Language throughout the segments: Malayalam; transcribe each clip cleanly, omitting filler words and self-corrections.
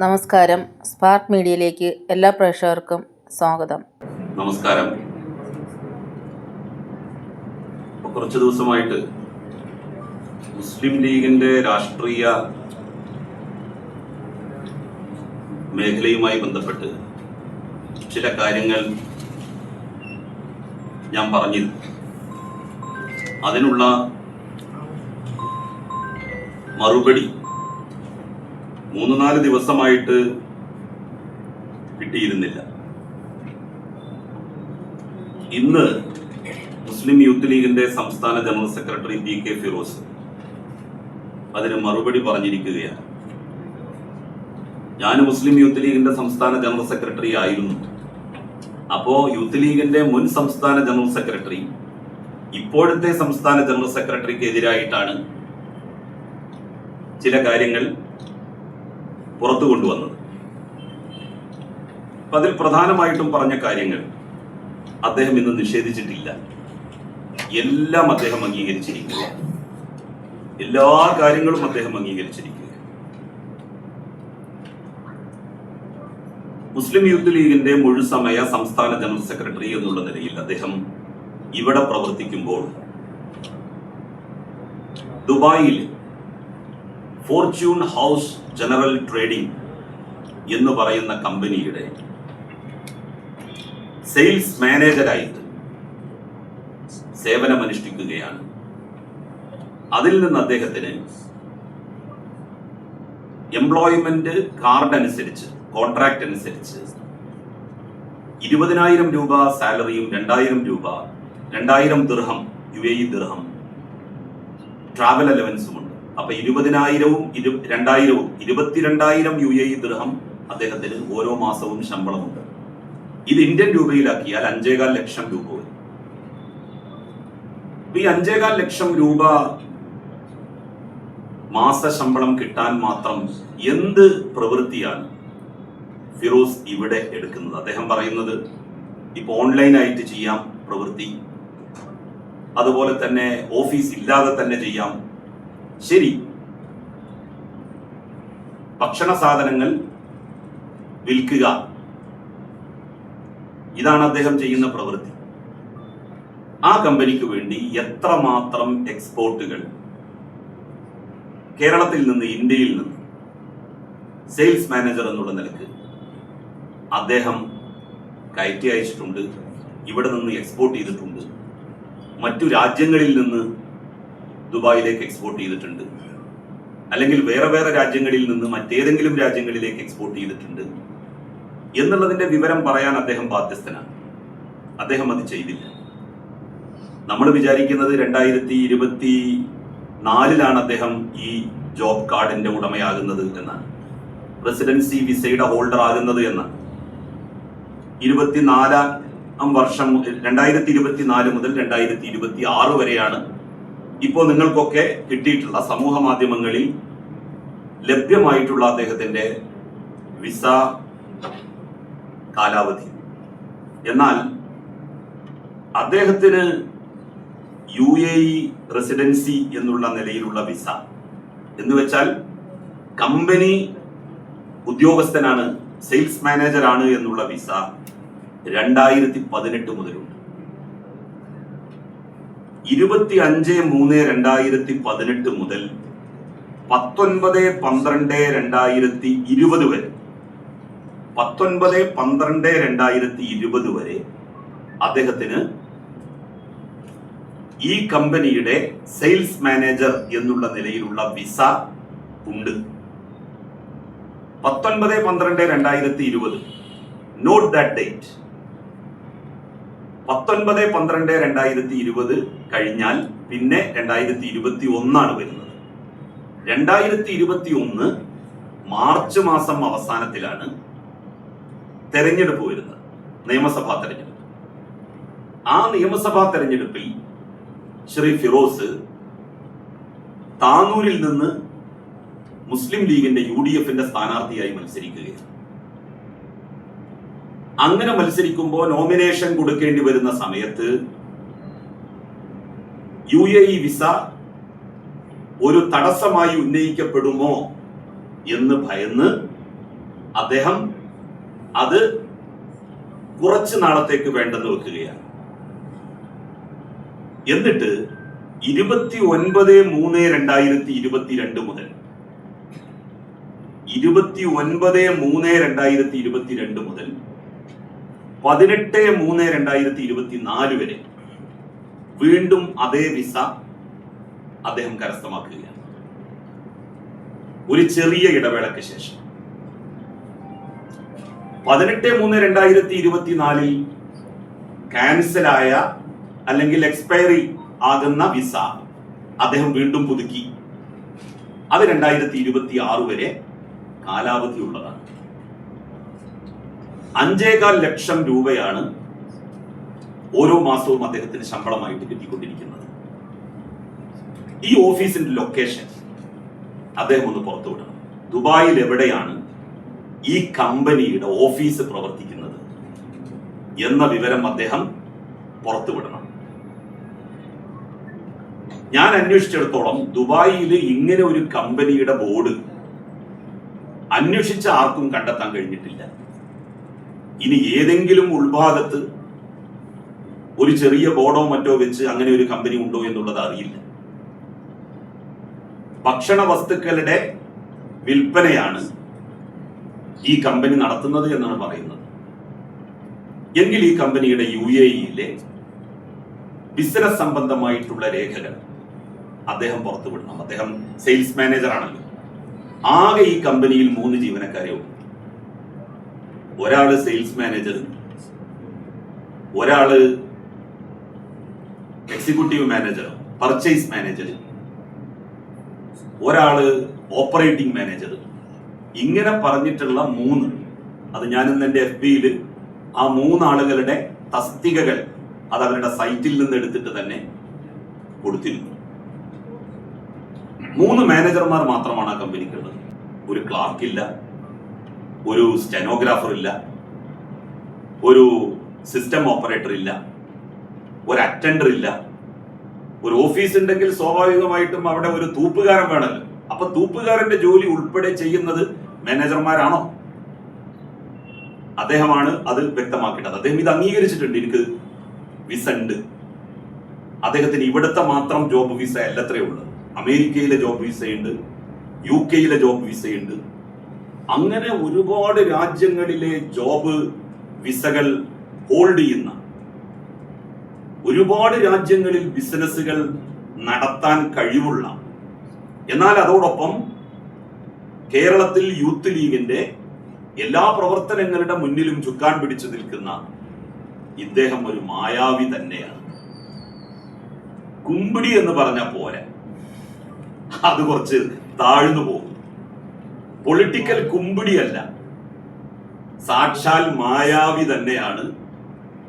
നമസ്കാരം. സ്പാർക്ക് മീഡിയയിലേക്ക് എല്ലാ പ്രേക്ഷകർക്കും സ്വാഗതം. നമസ്കാരം. കുറച്ച് ദിവസമായിട്ട് മുസ്ലിം ലീഗിന്റെ രാഷ്ട്രീയ മേഖലയുമായി ബന്ധപ്പെട്ട് ചില കാര്യങ്ങൾ ഞാൻ പറഞ്ഞിരുന്നു. അതിനുള്ള മറുപടി 3-4 ദിവസമായിട്ട് കിട്ടിയിരുന്നില്ല. ഇന്ന് മുസ്ലിം യൂത്ത് ലീഗിന്റെ സംസ്ഥാന ജനറൽ സെക്രട്ടറി PK ഫിറോസ് അതിന് മറുപടി പറഞ്ഞിരിക്കുകയാണ്. ഞാൻ മുസ്ലിം യൂത്ത് ലീഗിന്റെ സംസ്ഥാന ജനറൽ സെക്രട്ടറി ആയിരുന്നു. അപ്പോ യൂത്ത് ലീഗിന്റെ മുൻ സംസ്ഥാന ജനറൽ സെക്രട്ടറി ഇപ്പോഴത്തെ സംസ്ഥാന ജനറൽ സെക്രട്ടറിക്ക് എതിരായിട്ടാണ് ചില കാര്യങ്ങൾ പുറത്തു കൊണ്ടുവന്നത്. അതിൽ പ്രധാനമായിട്ടും പറഞ്ഞ കാര്യങ്ങൾ അദ്ദേഹം ഇന്ന് നിഷേധിച്ചിട്ടില്ല. എല്ലാം അദ്ദേഹം അംഗീകരിച്ചിരിക്കുക. എല്ലാ കാര്യങ്ങളും അദ്ദേഹം അംഗീകരിച്ചിരിക്കുക. മുസ്ലിം യൂത്ത് ലീഗിന്റെ മുഴുസമയ സംസ്ഥാന ജനറൽ സെക്രട്ടറി എന്നുള്ള നിലയിൽ അദ്ദേഹം ഇവിടെ പ്രവർത്തിക്കുമ്പോൾ ദുബായിൽ ഫോർച്യൂൺ ഹൗസ് ജനറൽ ട്രേഡിംഗ് എന്ന് പറയുന്ന കമ്പനിയുടെ സെയിൽസ് മാനേജരായിട്ട് സേവനമനുഷ്ഠിക്കുകയാണ്. അതിൽ നിന്ന് അദ്ദേഹത്തിന് എംപ്ലോയ്മെന്റ് കാർഡ് അനുസരിച്ച്, കോൺട്രാക്ട് അനുസരിച്ച് 20,000 രൂപ സാലറിയും 2,000 ദിർഹം UAE ദിർഹം ട്രാവൽ അലവൻസും ഉണ്ട്. അപ്പൊ 20,000-ഉം 2,000-ഉം 22,000 UAE ദിർഹം അദ്ദേഹത്തിന് ഓരോ മാസവും ശമ്പളമുണ്ട്. ഇത് ഇന്ത്യൻ രൂപയിലാക്കിയാൽ 5.25 ലക്ഷം രൂപ വരും. ഈ 5.25 ലക്ഷം രൂപ മാസ ശമ്പളം കിട്ടാൻ മാത്രം എന്ത് പ്രവൃത്തിയാണ് ഫിറോസ് ഇവിടെ എടുക്കുന്നത്? അദ്ദേഹം പറയുന്നത് ഇപ്പൊ ഓൺലൈനായിട്ട് ചെയ്യാം പ്രവൃത്തി, അതുപോലെ തന്നെ ഓഫീസ് ഇല്ലാതെ തന്നെ ചെയ്യാം. ശരി, ഭക്ഷണ സാധനങ്ങൾ വിൽക്കുക, ഇതാണ് അദ്ദേഹം ചെയ്യുന്ന പ്രവൃത്തി. ആ കമ്പനിക്ക് വേണ്ടി എത്രമാത്രം എക്സ്പോർട്ടുകൾ കേരളത്തിൽ നിന്ന്, ഇന്ത്യയിൽ നിന്ന് സെയിൽസ് മാനേജർ എന്നുള്ള നിലക്ക് അദ്ദേഹം കയറ്റി അയച്ചിട്ടുണ്ട്, ഇവിടെ നിന്ന് എക്സ്പോർട്ട് ചെയ്തിട്ടുണ്ട്, മറ്റു രാജ്യങ്ങളിൽ നിന്ന് ദുബായിലേക്ക് എക്സ്പോർട്ട് ചെയ്തിട്ടുണ്ട്, അല്ലെങ്കിൽ വേറെ വേറെ രാജ്യങ്ങളിൽ നിന്ന് മറ്റേതെങ്കിലും രാജ്യങ്ങളിലേക്ക് എക്സ്പോർട്ട് ചെയ്തിട്ടുണ്ട് എന്നുള്ളതിന്റെ വിവരം പറയാൻ അദ്ദേഹം ബാധ്യസ്ഥനാണ്. അദ്ദേഹം അത് ചെയ്തില്ല. നമ്മൾ വിചാരിക്കുന്നത് 2024 അദ്ദേഹം ഈ ജോബ് കാർഡിന്റെ ഉടമയാകുന്നത് എന്നാണ്, റെസിഡൻസി വിസയുടെ ഹോൾഡർ ആകുന്നത് എന്നാണ്. 24 വർഷം 2024 മുതൽ 2026 വരെയാണ് ഇപ്പോൾ നിങ്ങൾക്കൊക്കെ കിട്ടിയിട്ടുള്ള സമൂഹ മാധ്യമങ്ങളിൽ ലഭ്യമായിട്ടുള്ള അദ്ദേഹത്തിന്റെ വിസ കാലാവധി. എന്നാൽ അദ്ദേഹത്തിന് UAE റെസിഡൻസി എന്നുള്ള നിലയിലുള്ള വിസ എന്ന് വെച്ചാൽ കമ്പനി ഉദ്യോഗസ്ഥനാണ്, സെയിൽസ് മാനേജർ ആണ് എന്നുള്ള വിസ 2018 മുതലുണ്ട്. 25/3/2018 മുതൽ 19/12/2020 വരെ 19/12/2020 വരെ അദ്ദേഹത്തിന് ഈ കമ്പനിയുടെ സെയിൽസ് മാനേജർ എന്നുള്ള നിലയിലുള്ള വിസ ഉണ്ട്. 19/12/2020, നോട്ട് ദാറ്റ് ഡേറ്റ്. 19/12/2020 കഴിഞ്ഞാൽ പിന്നെ 2021 വരുന്നത്. 2021 മാർച്ച് മാസം അവസാനത്തിലാണ് തെരഞ്ഞെടുപ്പ് വരുന്നത്, നിയമസഭാ തെരഞ്ഞെടുപ്പ്. ആ നിയമസഭാ തെരഞ്ഞെടുപ്പിൽ ശ്രീ ഫിറോസ് താനൂരിൽ നിന്ന് മുസ്ലിം ലീഗിന്റെ UDFന്റെ സ്ഥാനാർത്ഥിയായി മത്സരിക്കുകയാണ്. അങ്ങനെ മത്സരിക്കുമ്പോൾ നോമിനേഷൻ കൊടുക്കേണ്ടി വരുന്ന സമയത്ത് UAE വിസ ഒരു തടസ്സമായി ഉന്നയിക്കപ്പെടുമോ എന്ന് ഭയന്ന് അദ്ദേഹം അത് കുറച്ച് നാളത്തേക്ക് വേണ്ടെന്ന് വെക്കുകയാണ്. എന്നിട്ട് 29/3/2022 മുതൽ 29/3/2022 മുതൽ 18/3/2024 വരെ വീണ്ടും അതേ വിസ അദ്ദേഹം കരസ്ഥമാക്കുകയാണ്. ഒരു ചെറിയ ഇടവേളയ്ക്ക് ശേഷം 18/3/2024 ക്യാൻസലായ അല്ലെങ്കിൽ എക്സ്പയറി ആകുന്ന വിസ അദ്ദേഹം വീണ്ടും പുതുക്കി. അത് 2026 വരെ കാലാവധിയുള്ളതാണ്. 5.25 ലക്ഷം രൂപയാണ് ഓരോ മാസവും അദ്ദേഹത്തിന് ശമ്പളമായിട്ട് കിട്ടിക്കൊണ്ടിരിക്കുന്നത്. ഈ ഓഫീസിന്റെ ലൊക്കേഷൻ അദ്ദേഹം ഒന്ന് പുറത്തുവിടണം. ദുബായിൽ എവിടെയാണ് ഈ കമ്പനിയുടെ ഓഫീസ് പ്രവർത്തിക്കുന്നത് എന്ന വിവരം അദ്ദേഹം പുറത്തുവിടണം. ഞാൻ അന്വേഷിച്ചിടത്തോളം ദുബായിൽ ഇങ്ങനെ ഒരു കമ്പനിയുടെ ബോർഡ് അന്വേഷിച്ച ആർക്കും കണ്ടെത്താൻ കഴിഞ്ഞിട്ടില്ല. ഇനി ഏതെങ്കിലും ഉൾഭാഗത്ത് ഒരു ചെറിയ ബോർഡോ മറ്റോ വെച്ച് അങ്ങനെ ഒരു കമ്പനി ഉണ്ടോ എന്നുള്ളത് അറിയില്ല. ഭക്ഷണ വസ്തുക്കളുടെ വിൽപ്പനയാണ് ഈ കമ്പനി നടത്തുന്നത് എന്നാണ് പറയുന്നത്. എങ്കിൽ ഈ കമ്പനിയുടെ UAE-യിലെ ബിസിനസ് സംബന്ധമായിട്ടുള്ള രേഖകൾ അദ്ദേഹം പുറത്തുവിടണം. അദ്ദേഹം സെയിൽസ് മാനേജർ ആണല്ലോ. ആകെ ഈ കമ്പനിയിൽ 3 ജീവനക്കാരെ ഉള്ളൂ. ഒരാള് സെയിൽസ് മാനേജർ, ഒരാള് എക്സിക്യൂട്ടീവ് മാനേജർ, പർച്ചേസ് മാനേജർ, ഒരാള് ഓപ്പറേറ്റിംഗ് മാനേജർ. ഇങ്ങനെ പറഞ്ഞിട്ടുള്ള 3, അത് ഞാനിന്ന് എൻ്റെ FB-യിൽ ആ 3 ആളുകളുടെ തസ്തികകൾ അത് അവരുടെ സൈറ്റിൽ നിന്ന് എടുത്തിട്ട് തന്നെ കൊടുത്തിരുന്നു. 3 മാനേജർമാർ മാത്രമാണ് ആ കമ്പനിക്കുള്ളത്. ഒരു ക്ലാർക്ക് ഇല്ല, ഒരു സ്റ്റെനോഗ്രാഫർ ഇല്ല, ഒരു സിസ്റ്റം ഓപ്പറേറ്റർ ഇല്ല, ഒരു അറ്റൻഡർ ഇല്ല. ഒരു ഓഫീസ് ഉണ്ടെങ്കിൽ സ്വാഭാവികമായിട്ടും അവിടെ ഒരു തൂപ്പുകാരൻ വേണമല്ലോ. അപ്പൊ തൂപ്പുകാരന്റെ ജോലി ഉൾപ്പെടെ ചെയ്യുന്നത് മാനേജർമാരാണോ? അദ്ദേഹമാണ് അത് വ്യക്തമാക്കേണ്ടത്. അദ്ദേഹം ഇത് അംഗീകരിച്ചിട്ടുണ്ട്. എനിക്ക് വിസ ഉണ്ട്. അദ്ദേഹത്തിന് ഇവിടുത്തെ മാത്രം ജോബ് വിസ അല്ലത്രേ ഉള്ളത്. അമേരിക്കയിലെ ജോബ് വിസയുണ്ട്, UK-യിലെ ജോബ് വിസയുണ്ട്. അങ്ങനെ ഒരുപാട് രാജ്യങ്ങളിലെ ജോബ് വിസകൾ ഹോൾഡ് ചെയ്യുന്ന, ഒരുപാട് രാജ്യങ്ങളിൽ ബിസിനസ്സുകൾ നടത്താൻ കഴിവുള്ള, എന്നാൽ അതോടൊപ്പം കേരളത്തിൽ യൂത്ത് ലീഗിന്റെ എല്ലാ പ്രവർത്തനങ്ങളുടെ മുന്നിലും ചുക്കാൻ പിടിച്ചു നിൽക്കുന്ന ഇദ്ദേഹം ഒരു മായാവി തന്നെയാണ്. കുമ്പിടി എന്ന് പറഞ്ഞ പോലെ അത് കുറച്ച് താഴ്ന്നു പോകും. പൊളിറ്റിക്കൽ കുമ്പിടിയല്ല, സാക്ഷാൽ മായാവി തന്നെയാണ്.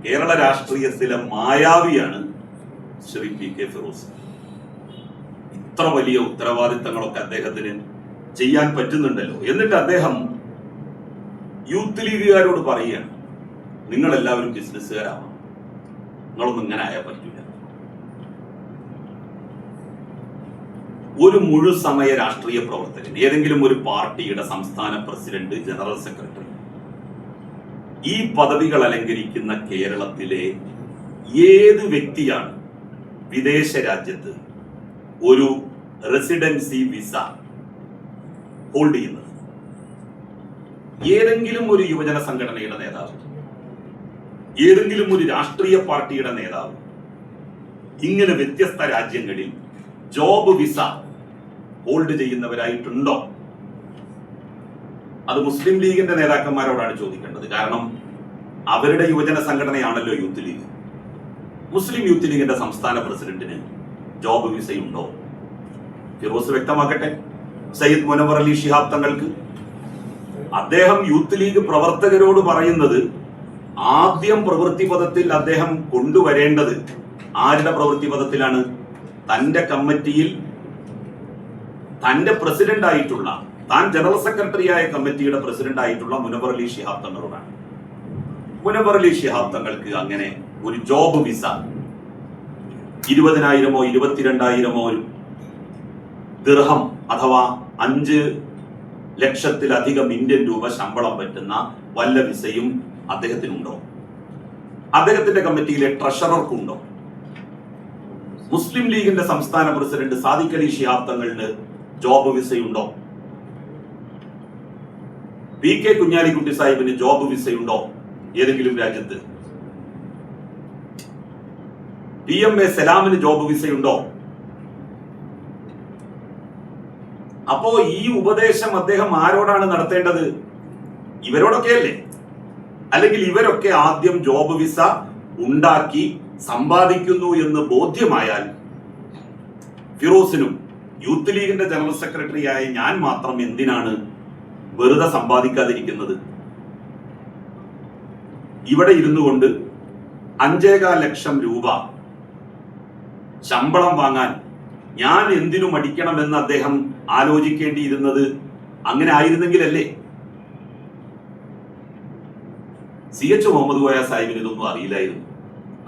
കേരള രാഷ്ട്രീയത്തിലെ മായാവിയാണ് ശ്രീ PK ഫിറോസ്. ഇത്ര വലിയ ഉത്തരവാദിത്തങ്ങളൊക്കെ അദ്ദേഹത്തിന് ചെയ്യാൻ പറ്റുന്നുണ്ടല്ലോ. എന്നിട്ട് അദ്ദേഹം യൂത്ത് ലീഗുകാരോട് പറയുകയാണ്, നിങ്ങളെല്ലാവരും ബിസിനസ്സുകാരാവാം, നിങ്ങളൊന്നും ഇങ്ങനെ ആയാൽ പറ്റില്ല. ഒരു മുഴുസമയ രാഷ്ട്രീയ പ്രവർത്തകൻ, ഏതെങ്കിലും ഒരു പാർട്ടിയുടെ സംസ്ഥാന പ്രസിഡന്റ്, ജനറൽ സെക്രട്ടറി, ഈ പദവികൾ അലങ്കരിക്കുന്ന കേരളത്തിലെ ഏത് വ്യക്തിയാണ് വിദേശ രാജ്യത്ത് ഒരു റെസിഡൻസി വിസ ഹോൾഡ് ചെയ്യുന്നത്? ഏതെങ്കിലും ഒരു യുവജന സംഘടനയുടെ നേതാവ്, ഏതെങ്കിലും ഒരു രാഷ്ട്രീയ പാർട്ടിയുടെ നേതാവ് ഇങ്ങനെ വ്യത്യസ്ത രാജ്യങ്ങളിൽ ജോബ് വിസ ഹോൾഡ് ചെയ്യുന്നവരായിട്ടുണ്ടോ? അത് മുസ്ലിം ലീഗിന്റെ നേതാക്കന്മാരോടാണ് ചോദിക്കേണ്ടത്. കാരണം അവരുടെ യുവജന സംഘടനയാണല്ലോ യൂത്ത് ലീഗ്. മുസ്ലിം യൂത്ത് ലീഗിന്റെ സംസ്ഥാന പ്രസിഡന്റിന് ജോബ് വിസയുണ്ടോ? ഫിറോസ് വ്യക്തമാക്കട്ടെ. സയ്യിദ് മുനവർ അലി ശിഹാബ് തങ്ങൾക്ക്, അദ്ദേഹം യൂത്ത് ലീഗ് പ്രവർത്തകരോട് പറയുന്നത്, ആദ്യം പ്രവൃത്തി പദത്തിൽ അദ്ദേഹം കൊണ്ടുവരേണ്ടത് ആരുടെ പ്രവൃത്തി പദത്തിലാണ്? തന്റെ കമ്മിറ്റിയിൽ തന്റെ പ്രസിഡന്റ് ആയിട്ടുള്ള, താൻ ജനറൽ സെക്രട്ടറി ആയ കമ്മിറ്റിയുടെ പ്രസിഡന്റ് ആയിട്ടുള്ള മുനവർ അലി ശിഹാബ് തങ്ങളോടാണ്. മുനവർ അലി ശിഹാബ് തങ്ങൾക്ക് അങ്ങനെ ഒരു ജോബ് വിസ 20,000-22,000 ദിർഹം അഥവാ 5 ലക്ഷത്തിലധികം ഇന്ത്യൻ രൂപ ശമ്പളം പറ്റുന്ന വല്ല വിസയും അദ്ദേഹത്തിനുണ്ടോ? അദ്ദേഹത്തിന്റെ കമ്മിറ്റിയിലെ ട്രഷറർക്കുണ്ടോ? മുസ്ലിം ലീഗിന്റെ സംസ്ഥാന പ്രസിഡന്റ് സാദിഖ് അലി ശിഹാബ് തങ്ങളുടെ ജോബ് വിസയുണ്ടോ? PK കുഞ്ഞാലിക്കുട്ടി സാഹിബിന് ജോബ് വിസയുണ്ടോ ഏതെങ്കിലും രാജ്യത്ത്? PMA സലാമിന് ജോബ് വിസയുണ്ടോ? അപ്പോ ഈ ഉപദേശം അദ്ദേഹം ആരോടാണ് നടത്തേണ്ടത്? ഇവരോടൊക്കെയല്ലേ? അല്ലെങ്കിൽ ഇവരൊക്കെ ആദ്യം ജോബ് വിസ ഉണ്ടാക്കി സമ്പാദിക്കുന്നു എന്ന് ബോധ്യമായാൽ ഫിറോസിനും യൂത്ത് ലീഗിന്റെ ജനറൽ സെക്രട്ടറിയായ ഞാൻ മാത്രം എന്തിനാണ് വെറുതെ സമ്പാദിക്കാതിരിക്കുന്നത്? ഇവിടെ ഇരുന്നു കൊണ്ട് 5.25 ലക്ഷം രൂപ ശമ്പളം വാങ്ങാൻ ഞാൻ എന്തിനു മടിക്കണമെന്ന് അദ്ദേഹം ആലോചിക്കേണ്ടിയിരുന്നത് അങ്ങനെ ആയിരുന്നെങ്കിലല്ലേ? CH മുഹമ്മദ് കോയ സാഹിബിന് ഇതൊന്നും അറിയില്ലായിരുന്നു.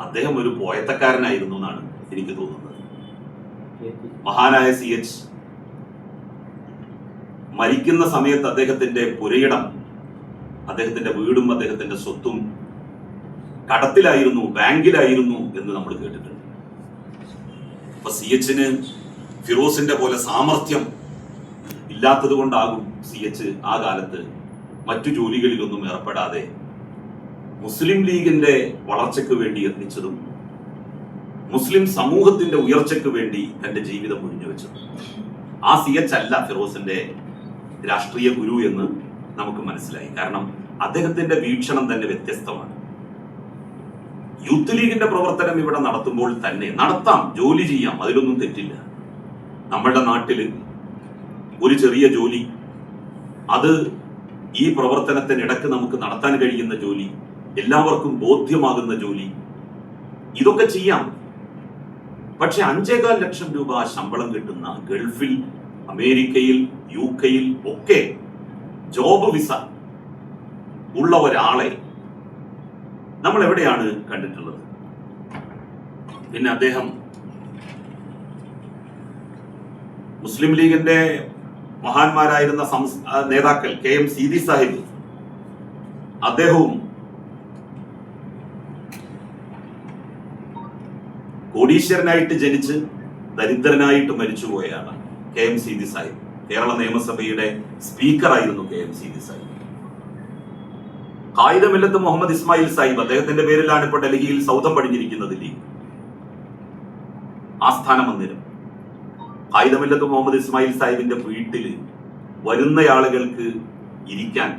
അദ്ദേഹം ഒരു പോയത്തക്കാരനായിരുന്നു എന്നാണ് എനിക്ക് തോന്നുന്നത്. മഹാനായ CH മരിക്കുന്ന സമയത്ത് അദ്ദേഹത്തിന്റെ പുരയിടം, അദ്ദേഹത്തിന്റെ വീടും അദ്ദേഹത്തിന്റെ സ്വത്തും കടത്തിലായിരുന്നു, ബാങ്കിലായിരുന്നു എന്ന് നമ്മൾ കേട്ടിട്ടുണ്ട്. അപ്പൊ CHന് ഫിറോസിന്റെ പോലെ സാമർഥ്യം ഇല്ലാത്തത് കൊണ്ടാകും CH ആ കാലത്ത് മറ്റു ജോലികളിലൊന്നും ഏർപ്പെടാതെ മുസ്ലിം ലീഗിന്റെ വളർച്ചയ്ക്ക് വേണ്ടി യത്നിച്ചതും മുസ്ലിം സമൂഹത്തിന്റെ ഉയർച്ചയ്ക്ക് വേണ്ടി തന്റെ ജീവിതം ഒഴിഞ്ഞു വെച്ചതും. ആ CH അല്ല ഫിറോസിന്റെ രാഷ്ട്രീയ ഗുരു എന്ന് നമുക്ക് മനസ്സിലായി. കാരണം അദ്ദേഹത്തിന്റെ വീക്ഷണം തന്നെ വ്യത്യസ്തമാണ്. യൂത്ത് ലീഗിന്റെ പ്രവർത്തനം ഇവിടെ നടത്തുമ്പോൾ തന്നെ നടത്താം, ജോലി ചെയ്യാം, അതിലൊന്നും തെറ്റില്ല. നമ്മളുടെ നാട്ടില് ഒരു ചെറിയ ജോലി, അത് ഈ പ്രവർത്തനത്തിനിടക്ക് നമുക്ക് നടത്താൻ കഴിയുന്ന ജോലി, എല്ലാവർക്കും ബോധ്യമാകുന്ന ജോലി, ഇതൊക്കെ ചെയ്യാം. പക്ഷെ 5.25 ലക്ഷം രൂപ ശമ്പളം കിട്ടുന്ന ഗൾഫിൽ, അമേരിക്കയിൽ, UK ഒക്കെ ജോബ് വിസ ഉള്ള ഒരാളെ നമ്മൾ എവിടെയാണ് കണ്ടിട്ടുള്ളത്? പിന്നെ അദ്ദേഹം മുസ്ലിം ലീഗിന്റെ മഹാന്മാരായിരുന്ന നേതാക്കൾ KM സീതി സാഹിബ്, അദ്ദേഹവും കോടീശ്വരനായിട്ട് ജനിച്ച് ദരിദ്രനായിട്ട് മരിച്ചുപോയാണ് KM സീതി സാഹിബ്. കേരള നിയമസഭയുടെ സ്പീക്കറായിരുന്നു KM സീതി സാഹിബ്. ഖായിദമില്ലത്ത് മുഹമ്മദ് ഇസ്മായിൽ സാഹിബ്, അദ്ദേഹത്തിന്റെ പേരിലാണ് ഇപ്പോൾ ഡൽഹിയിൽ സൗധം പണിഞ്ഞിരിക്കുന്നത് ലീഗ് ആസ്ഥാന മന്ദിരം. ഖായിദമില്ലത്ത് മുഹമ്മദ് ഇസ്മായിൽ സാഹിബിന്റെ വീട്ടിൽ വരുന്ന ആളുകൾക്ക് ഇരിക്കാൻ,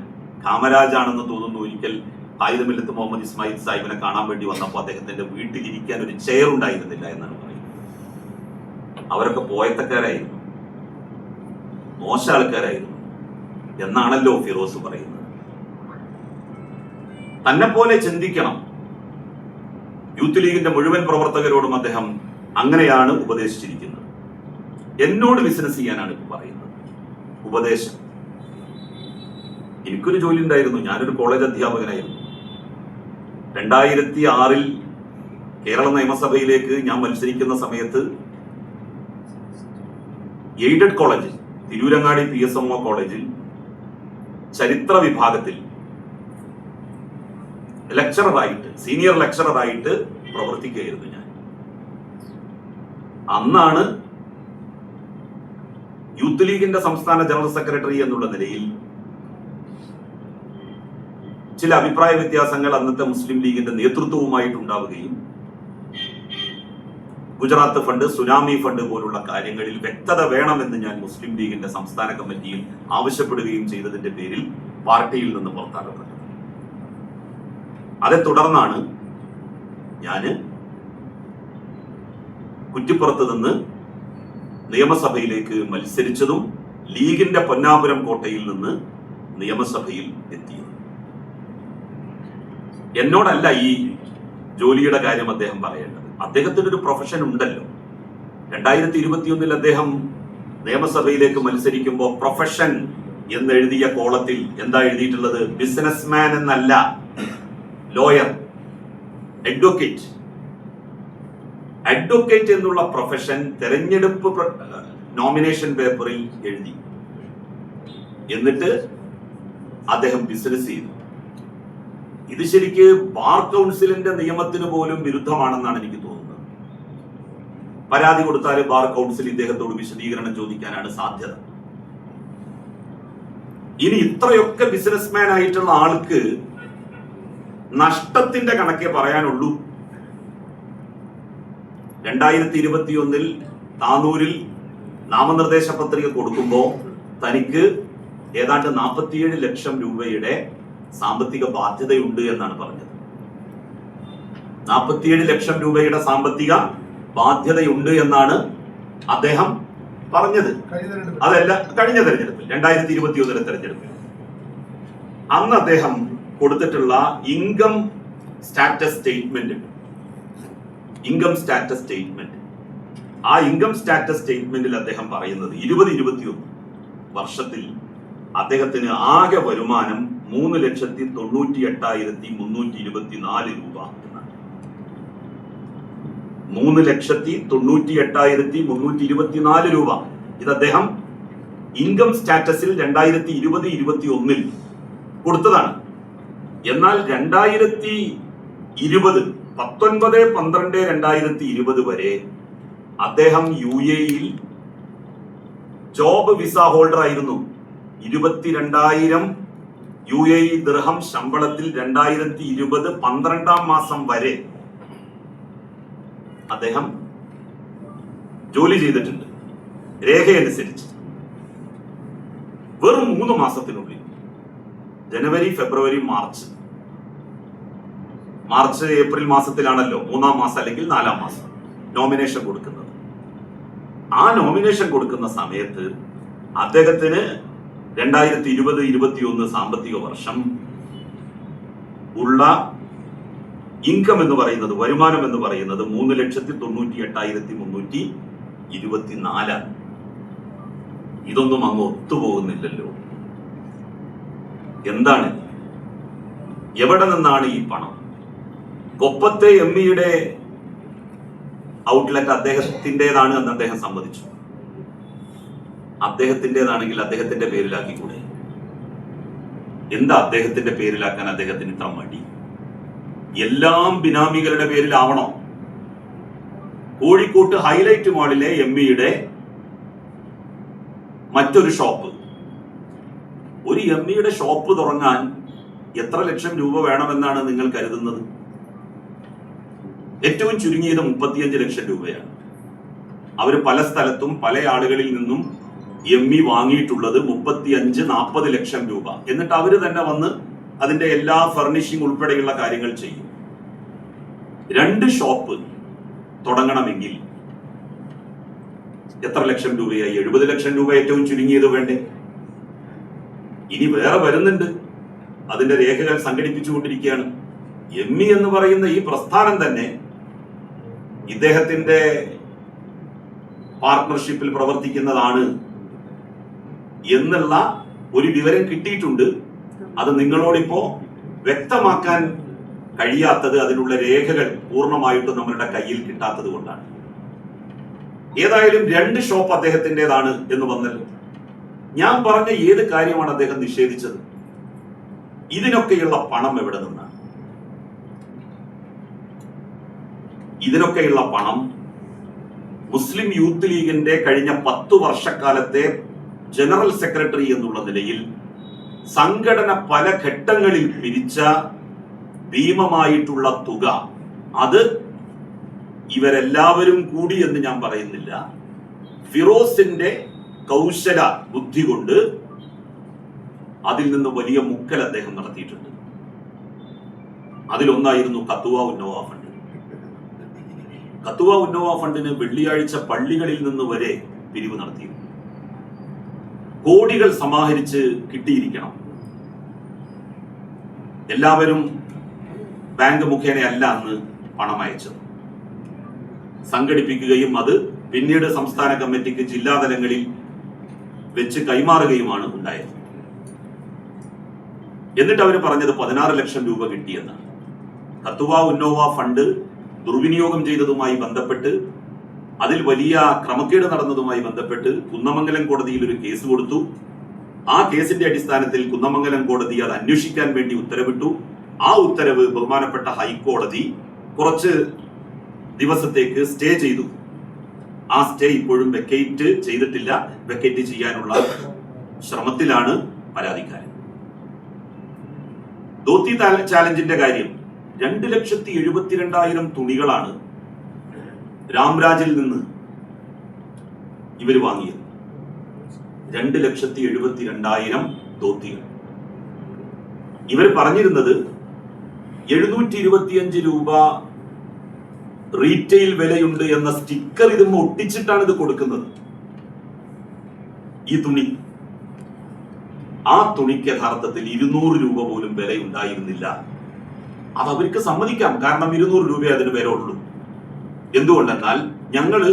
കാമരാജാണെന്ന് തോന്നുന്നു ഒരിക്കൽ ഖായിദമില്ലത്ത് മുഹമ്മദ് ഇസ്മായിൽ സാഹിബിനെ കാണാൻ വേണ്ടി വന്നപ്പോൾ അദ്ദേഹത്തിന്റെ വീട്ടിൽ ഇരിക്കാൻ ഒരു ചെയർ ഉണ്ടായിരുന്നില്ല എന്നാണ് പറയുന്നത്. അവരൊക്കെ പോയത്തക്കാരായിരുന്നു, മോശ ആൾക്കാരായിരുന്നു എന്നാണല്ലോ ഫിറോസ് പറയുന്നത്. തന്നെ പോലെ ചിന്തിക്കണം. യൂത്ത് ലീഗിന്റെ മുഴുവൻ പ്രവർത്തകരോടും അദ്ദേഹം അങ്ങനെയാണ് ഉപദേശിച്ചിരിക്കുന്നത്. എന്നോട് ബിസിനസ് ചെയ്യാനാണ് ഇപ്പൊ പറയുന്നത്. ഉപദേശം. എനിക്കൊരു ജോലി ഉണ്ടായിരുന്നു, ഞാനൊരു കോളേജ് അധ്യാപകനായിരുന്നു. 2006 കേരള നിയമസഭയിലേക്ക് ഞാൻ മത്സരിക്കുന്ന സമയത്ത് എയ്ഡഡ് കോളേജിൽ, തിരൂരങ്ങാടി PSMO കോളേജിൽ ചരിത്ര വിഭാഗത്തിൽ ലെക്ചററായിട്ട്, സീനിയർ ലെക്ചററായിട്ട് പ്രവർത്തിക്കുകയായിരുന്നു ഞാൻ. അന്നാണ് യൂത്ത് ലീഗിന്റെ സംസ്ഥാന ജനറൽ സെക്രട്ടറി എന്നുള്ള നിലയിൽ ചില അഭിപ്രായ വ്യത്യാസങ്ങൾ അന്നത്തെ മുസ്ലിം ലീഗിന്റെ നേതൃത്വവുമായിട്ട് ഉണ്ടാവുകയും ഗുജറാത്ത് ഫണ്ട്, സുനാമി ഫണ്ട് പോലുള്ള കാര്യങ്ങളിൽ വ്യക്തത വേണമെന്ന് ഞാൻ മുസ്ലിം ലീഗിന്റെ സംസ്ഥാന കമ്മിറ്റിയിൽ ആവശ്യപ്പെടുകയും ചെയ്തതിന്റെ പേരിൽ പാർട്ടിയിൽ നിന്ന് പുറത്താക്കപ്പെട്ടത്. അതേ തുടർന്നാണ് ഞാന് കുറ്റിപ്പുറത്ത് നിന്ന് നിയമസഭയിലേക്ക് മത്സരിച്ചതും ലീഗിന്റെ പൊന്നാപുരം കോട്ടയിൽ നിന്ന് നിയമസഭയിൽ എത്തിയത്. എന്നോടല്ല ഈ ജോലിയുടെ കാര്യം അദ്ദേഹം പറയേണ്ടത്. അദ്ദേഹത്തിന് ഒരു പ്രൊഫഷൻ ഉണ്ടല്ലോ. 2021 അദ്ദേഹം നിയമസഭയിലേക്ക് മത്സരിക്കുമ്പോൾ പ്രൊഫഷൻ എന്നെഴുതിയ കോളത്തിൽ എന്താ എഴുതിയിട്ടുള്ളത്? ബിസിനസ്മാൻ എന്നല്ല, ലോയർ, അഡ്വക്കേറ്റ്. അഡ്വക്കേറ്റ് എന്നുള്ള പ്രൊഫഷൻ തെരഞ്ഞെടുപ്പ് നോമിനേഷൻ പേപ്പറിൽ എഴുതി. എന്നിട്ട് അദ്ദേഹം ബിസിനസ് ചെയ്തു. ഇത് ശരിക്ക് ബാർ കൗൺസിലിന്റെ നിയമത്തിന് പോലും വിരുദ്ധമാണെന്നാണ് എനിക്ക് തോന്നുന്നത്. പരാതി കൊടുത്താൽ ബാർ കൗൺസിൽ ഇദ്ദേഹത്തോട് വിശദീകരണം ചോദിക്കാനാണ് സാധ്യത. ഇനി ഇത്രയൊക്കെ ബിസിനസ്മാൻ ആയിട്ടുള്ള ആൾക്ക് നഷ്ടത്തിന്റെ കണക്കേ പറയാനുള്ളൂ. 2021 താനൂരിൽ നാമനിർദ്ദേശ പത്രിക കൊടുക്കുമ്പോൾ തനിക്ക് ഏതാണ്ട് 47 ലക്ഷം രൂപയുടെ സാമ്പത്തിക ബാധ്യതയുണ്ട് എന്നാണ് പറഞ്ഞത്. 47 ലക്ഷം രൂപയുടെ സാമ്പത്തിക ബാധ്യതയുണ്ട് എന്നാണ് അദ്ദേഹം പറഞ്ഞത്. അതല്ല, കഴിഞ്ഞ തെരഞ്ഞെടുപ്പിൽ 2021 തെരഞ്ഞെടുപ്പിൽ അന്ന് അദ്ദേഹം കൊടുത്തിട്ടുള്ള ഇൻകം സ്റ്റാറ്റസ് സ്റ്റേറ്റ്മെന്റ്, ആ ഇൻകം സ്റ്റാറ്റസ് സ്റ്റേറ്റ്മെന്റിൽ അദ്ദേഹം പറയുന്നത് 2021 വർഷത്തിൽ അദ്ദേഹത്തിന് ആകെ വരുമാനം 3,98,324 രൂപ എന്നാണ്. 3,98,324 രൂപ. ഇത് അദ്ദേഹം ഇൻകം സ്റ്റാറ്റസിൽ 2020-21 കൊടുത്തതാണ്. എന്നാൽ 19/12/2020 വരെ അദ്ദേഹം UAE-ൽ ജോബ് വിസ ഹോൾഡർ ആയിരുന്നു. 22,000 UAE ദിർഹം ശമ്പളത്തിൽ 2020 12-ാം മാസം വരെ അദ്ദേഹം ജോലി ചെയ്തിട്ടുണ്ട്. രേഖയനുസരിച്ച് വെറും 3 മാസത്തിനുള്ളിൽ ജനുവരി, ഫെബ്രുവരി, മാർച്ച് ഏപ്രിൽ മാസത്തിലാണല്ലോ 3-ാം മാസം അല്ലെങ്കിൽ 4-ാം മാസം നോമിനേഷൻ കൊടുക്കുന്നത്. ആ നോമിനേഷൻ കൊടുക്കുന്ന സമയത്ത് അദ്ദേഹത്തിന് 2020-21 സാമ്പത്തിക വർഷം ഉള്ള ഇൻകം എന്ന് പറയുന്നത്, വരുമാനം എന്ന് പറയുന്നത് 3,98,324. ഇതൊന്നും അങ്ങ് ഒത്തുപോകുന്നില്ലല്ലോ. എന്താണ്, എവിടെ നിന്നാണ് ഈ പണം? കൊപ്പത്തെ എംഇയുടെ ഔട്ട്ലെറ്റ് അദ്ദേഹത്തിൻ്റെതാണ് എന്ന് അദ്ദേഹം സമ്മതിച്ചു. അദ്ദേഹത്തിൻ്റെതാണെങ്കിൽ അദ്ദേഹത്തിന്റെ പേരിലാക്കിക്കൂടെ? എന്താ അദ്ദേഹത്തിന്റെ പേരിലാക്കാൻ അദ്ദേഹത്തിന് ഇത്ര മടി? എല്ലാം ബിനാമികളുടെ പേരിലാവണോ? കോഴിക്കോട്ട് ഹൈലൈറ്റ് മാളിലെ എംഇയുടെ മറ്റൊരു ഷോപ്പ്, ഒരു എംഇയുടെ ഷോപ്പ് തുടങ്ങാൻ എത്ര ലക്ഷം രൂപ വേണമെന്നാണ് നിങ്ങൾ കരുതുന്നത്? ഏറ്റവും ചുരുങ്ങിയത് 35 ലക്ഷം രൂപയാണ്. അവർ പല സ്ഥലത്തും പല ആളുകളിൽ നിന്നും എംഇ വാങ്ങിയിട്ടുള്ളത് 35-40 ലക്ഷം രൂപ. എന്നിട്ട് അവര് തന്നെ വന്ന് അതിന്റെ എല്ലാ ഫർണിഷിംഗ് ഉൾപ്പെടെയുള്ള കാര്യങ്ങൾ ചെയ്യും. 2 ഷോപ്പ് തുടങ്ങണമെങ്കിൽ എത്ര ലക്ഷം രൂപയായി? 70 ലക്ഷം രൂപ ഏറ്റവും ചുരുങ്ങിയത് വേണ്ടേ? ഇനി വേറെ വരുന്നുണ്ട്, അതിന്റെ രേഖകൾ സംഘടിപ്പിച്ചുകൊണ്ടിരിക്കുകയാണ്. എംഇ എന്ന് പറയുന്ന ഈ പ്രസ്ഥാനം തന്നെ ഇദ്ദേഹത്തിന്റെ പാർട്ട്ണർഷിപ്പിൽ പ്രവർത്തിക്കുന്നതാണ് എന്നുള്ള ഒരു വിവരം കിട്ടിയിട്ടുണ്ട്. അത് നിങ്ങളോടിപ്പോ വ്യക്തമാക്കാൻ കഴിയാത്തത് അതിനുള്ള രേഖകൾ പൂർണ്ണമായിട്ടും നമ്മളുടെ കയ്യിൽ കിട്ടാത്തത് കൊണ്ടാണ്. ഏതായാലും 2 ഷോപ്പ് അദ്ദേഹത്തിൻ്റെതാണ് എന്ന് വന്നല്ലോ. ഞാൻ പറഞ്ഞ ഏത് കാര്യമാണ് അദ്ദേഹം നിഷേധിച്ചത്? ഇതിനൊക്കെയുള്ള പണം എവിടെ നിന്നാണ്? ഇതിനൊക്കെയുള്ള പണം മുസ്ലിം യൂത്ത് ലീഗിന്റെ കഴിഞ്ഞ 10 വർഷക്കാലത്തെ ജനറൽ സെക്രട്ടറി എന്നുള്ള നിലയിൽ സംഘടന പല ഘട്ടങ്ങളിൽ പിരിച്ച ഭീമമായിട്ടുള്ള തുക, അത് ഇവരെല്ലാവരും കൂടി എന്ന് ഞാൻ പറയുന്നില്ല, ഫിറോസിന്റെ കൗശല ബുദ്ധി കൊണ്ട് അതിൽ നിന്ന് വലിയ മുക്കൽ അദ്ദേഹം നടത്തിയിട്ടുണ്ട്. അതിലൊന്നായിരുന്നു കത്തുവ ഉന്നോവ ഫണ്ട്. കത്തുവ ഉന്നോവ ഫണ്ടിന് വെള്ളിയാഴ്ച പള്ളികളിൽ നിന്ന് വരെ പിരിവ് നടത്തിയിരുന്നു. കോടികൾ സമാഹരിച്ച് കിട്ടിയിരിക്കണം. എല്ലാവരും ബാങ്ക് മുഖേനയല്ല അന്ന് പണം അയച്ചത്. സംഘടിപ്പിക്കുകയും അത് പിന്നീട് സംസ്ഥാന കമ്മിറ്റിക്ക് ജില്ലാതലങ്ങളിൽ വെച്ച് കൈമാറുകയുമാണ് ഉണ്ടായത്. എന്നിട്ട് അവർ പറഞ്ഞത് 16 ലക്ഷം രൂപ കിട്ടിയെന്നാണ്. കത്തുവ ഉന്നോവ ഫണ്ട് ദുർവിനിയോഗം ചെയ്തതുമായി ബന്ധപ്പെട്ട്, അതിൽ വലിയ ക്രമക്കേട് നടന്നതുമായി ബന്ധപ്പെട്ട് കുന്നമംഗലം കോടതിയിൽ ഒരു കേസ് കൊടുത്തു. ആ കേസിന്റെ അടിസ്ഥാനത്തിൽ കുന്നമംഗലം കോടതി അത് അന്വേഷിക്കാൻ വേണ്ടി ഉത്തരവിട്ടു. ആ ഉത്തരവ് ബഹുമാനപ്പെട്ട ഹൈക്കോടതി കുറച്ച് ദിവസത്തേക്ക് സ്റ്റേ ചെയ്തു. ആ സ്റ്റേ ഇപ്പോഴും വെക്കേറ്റ് ചെയ്തിട്ടില്ല. വെക്കേറ്റ് ചെയ്യാനുള്ള ശ്രമത്തിലാണ് പരാതിക്കാരൻ. ധോത്തി ചാലഞ്ചിന്റെ കാര്യം, 2,72,000 തുണികളാണ് രാംരാജിൽ നിന്ന് ഇവർ വാങ്ങിയത്. 2,72,000 ധോത്തികൾ. ഇവർ പറഞ്ഞിരുന്നത് 725 രൂപ റീറ്റെയിൽ വിലയുണ്ട് എന്ന സ്റ്റിക്കർ ഇത് ഒട്ടിച്ചിട്ടാണ് ഇത് കൊടുക്കുന്നത്. ഈ തുണി, ആ തുണിക്ക് യഥാർത്ഥത്തിൽ 200 രൂപ പോലും വിലയുണ്ടായിരുന്നില്ല. അത് അവർക്ക് സമ്മതിക്കാം, കാരണം 200 രൂപയെ അതിന് വില ഉള്ളൂ. എന്തുകൊണ്ടെന്നാൽ ഞങ്ങള്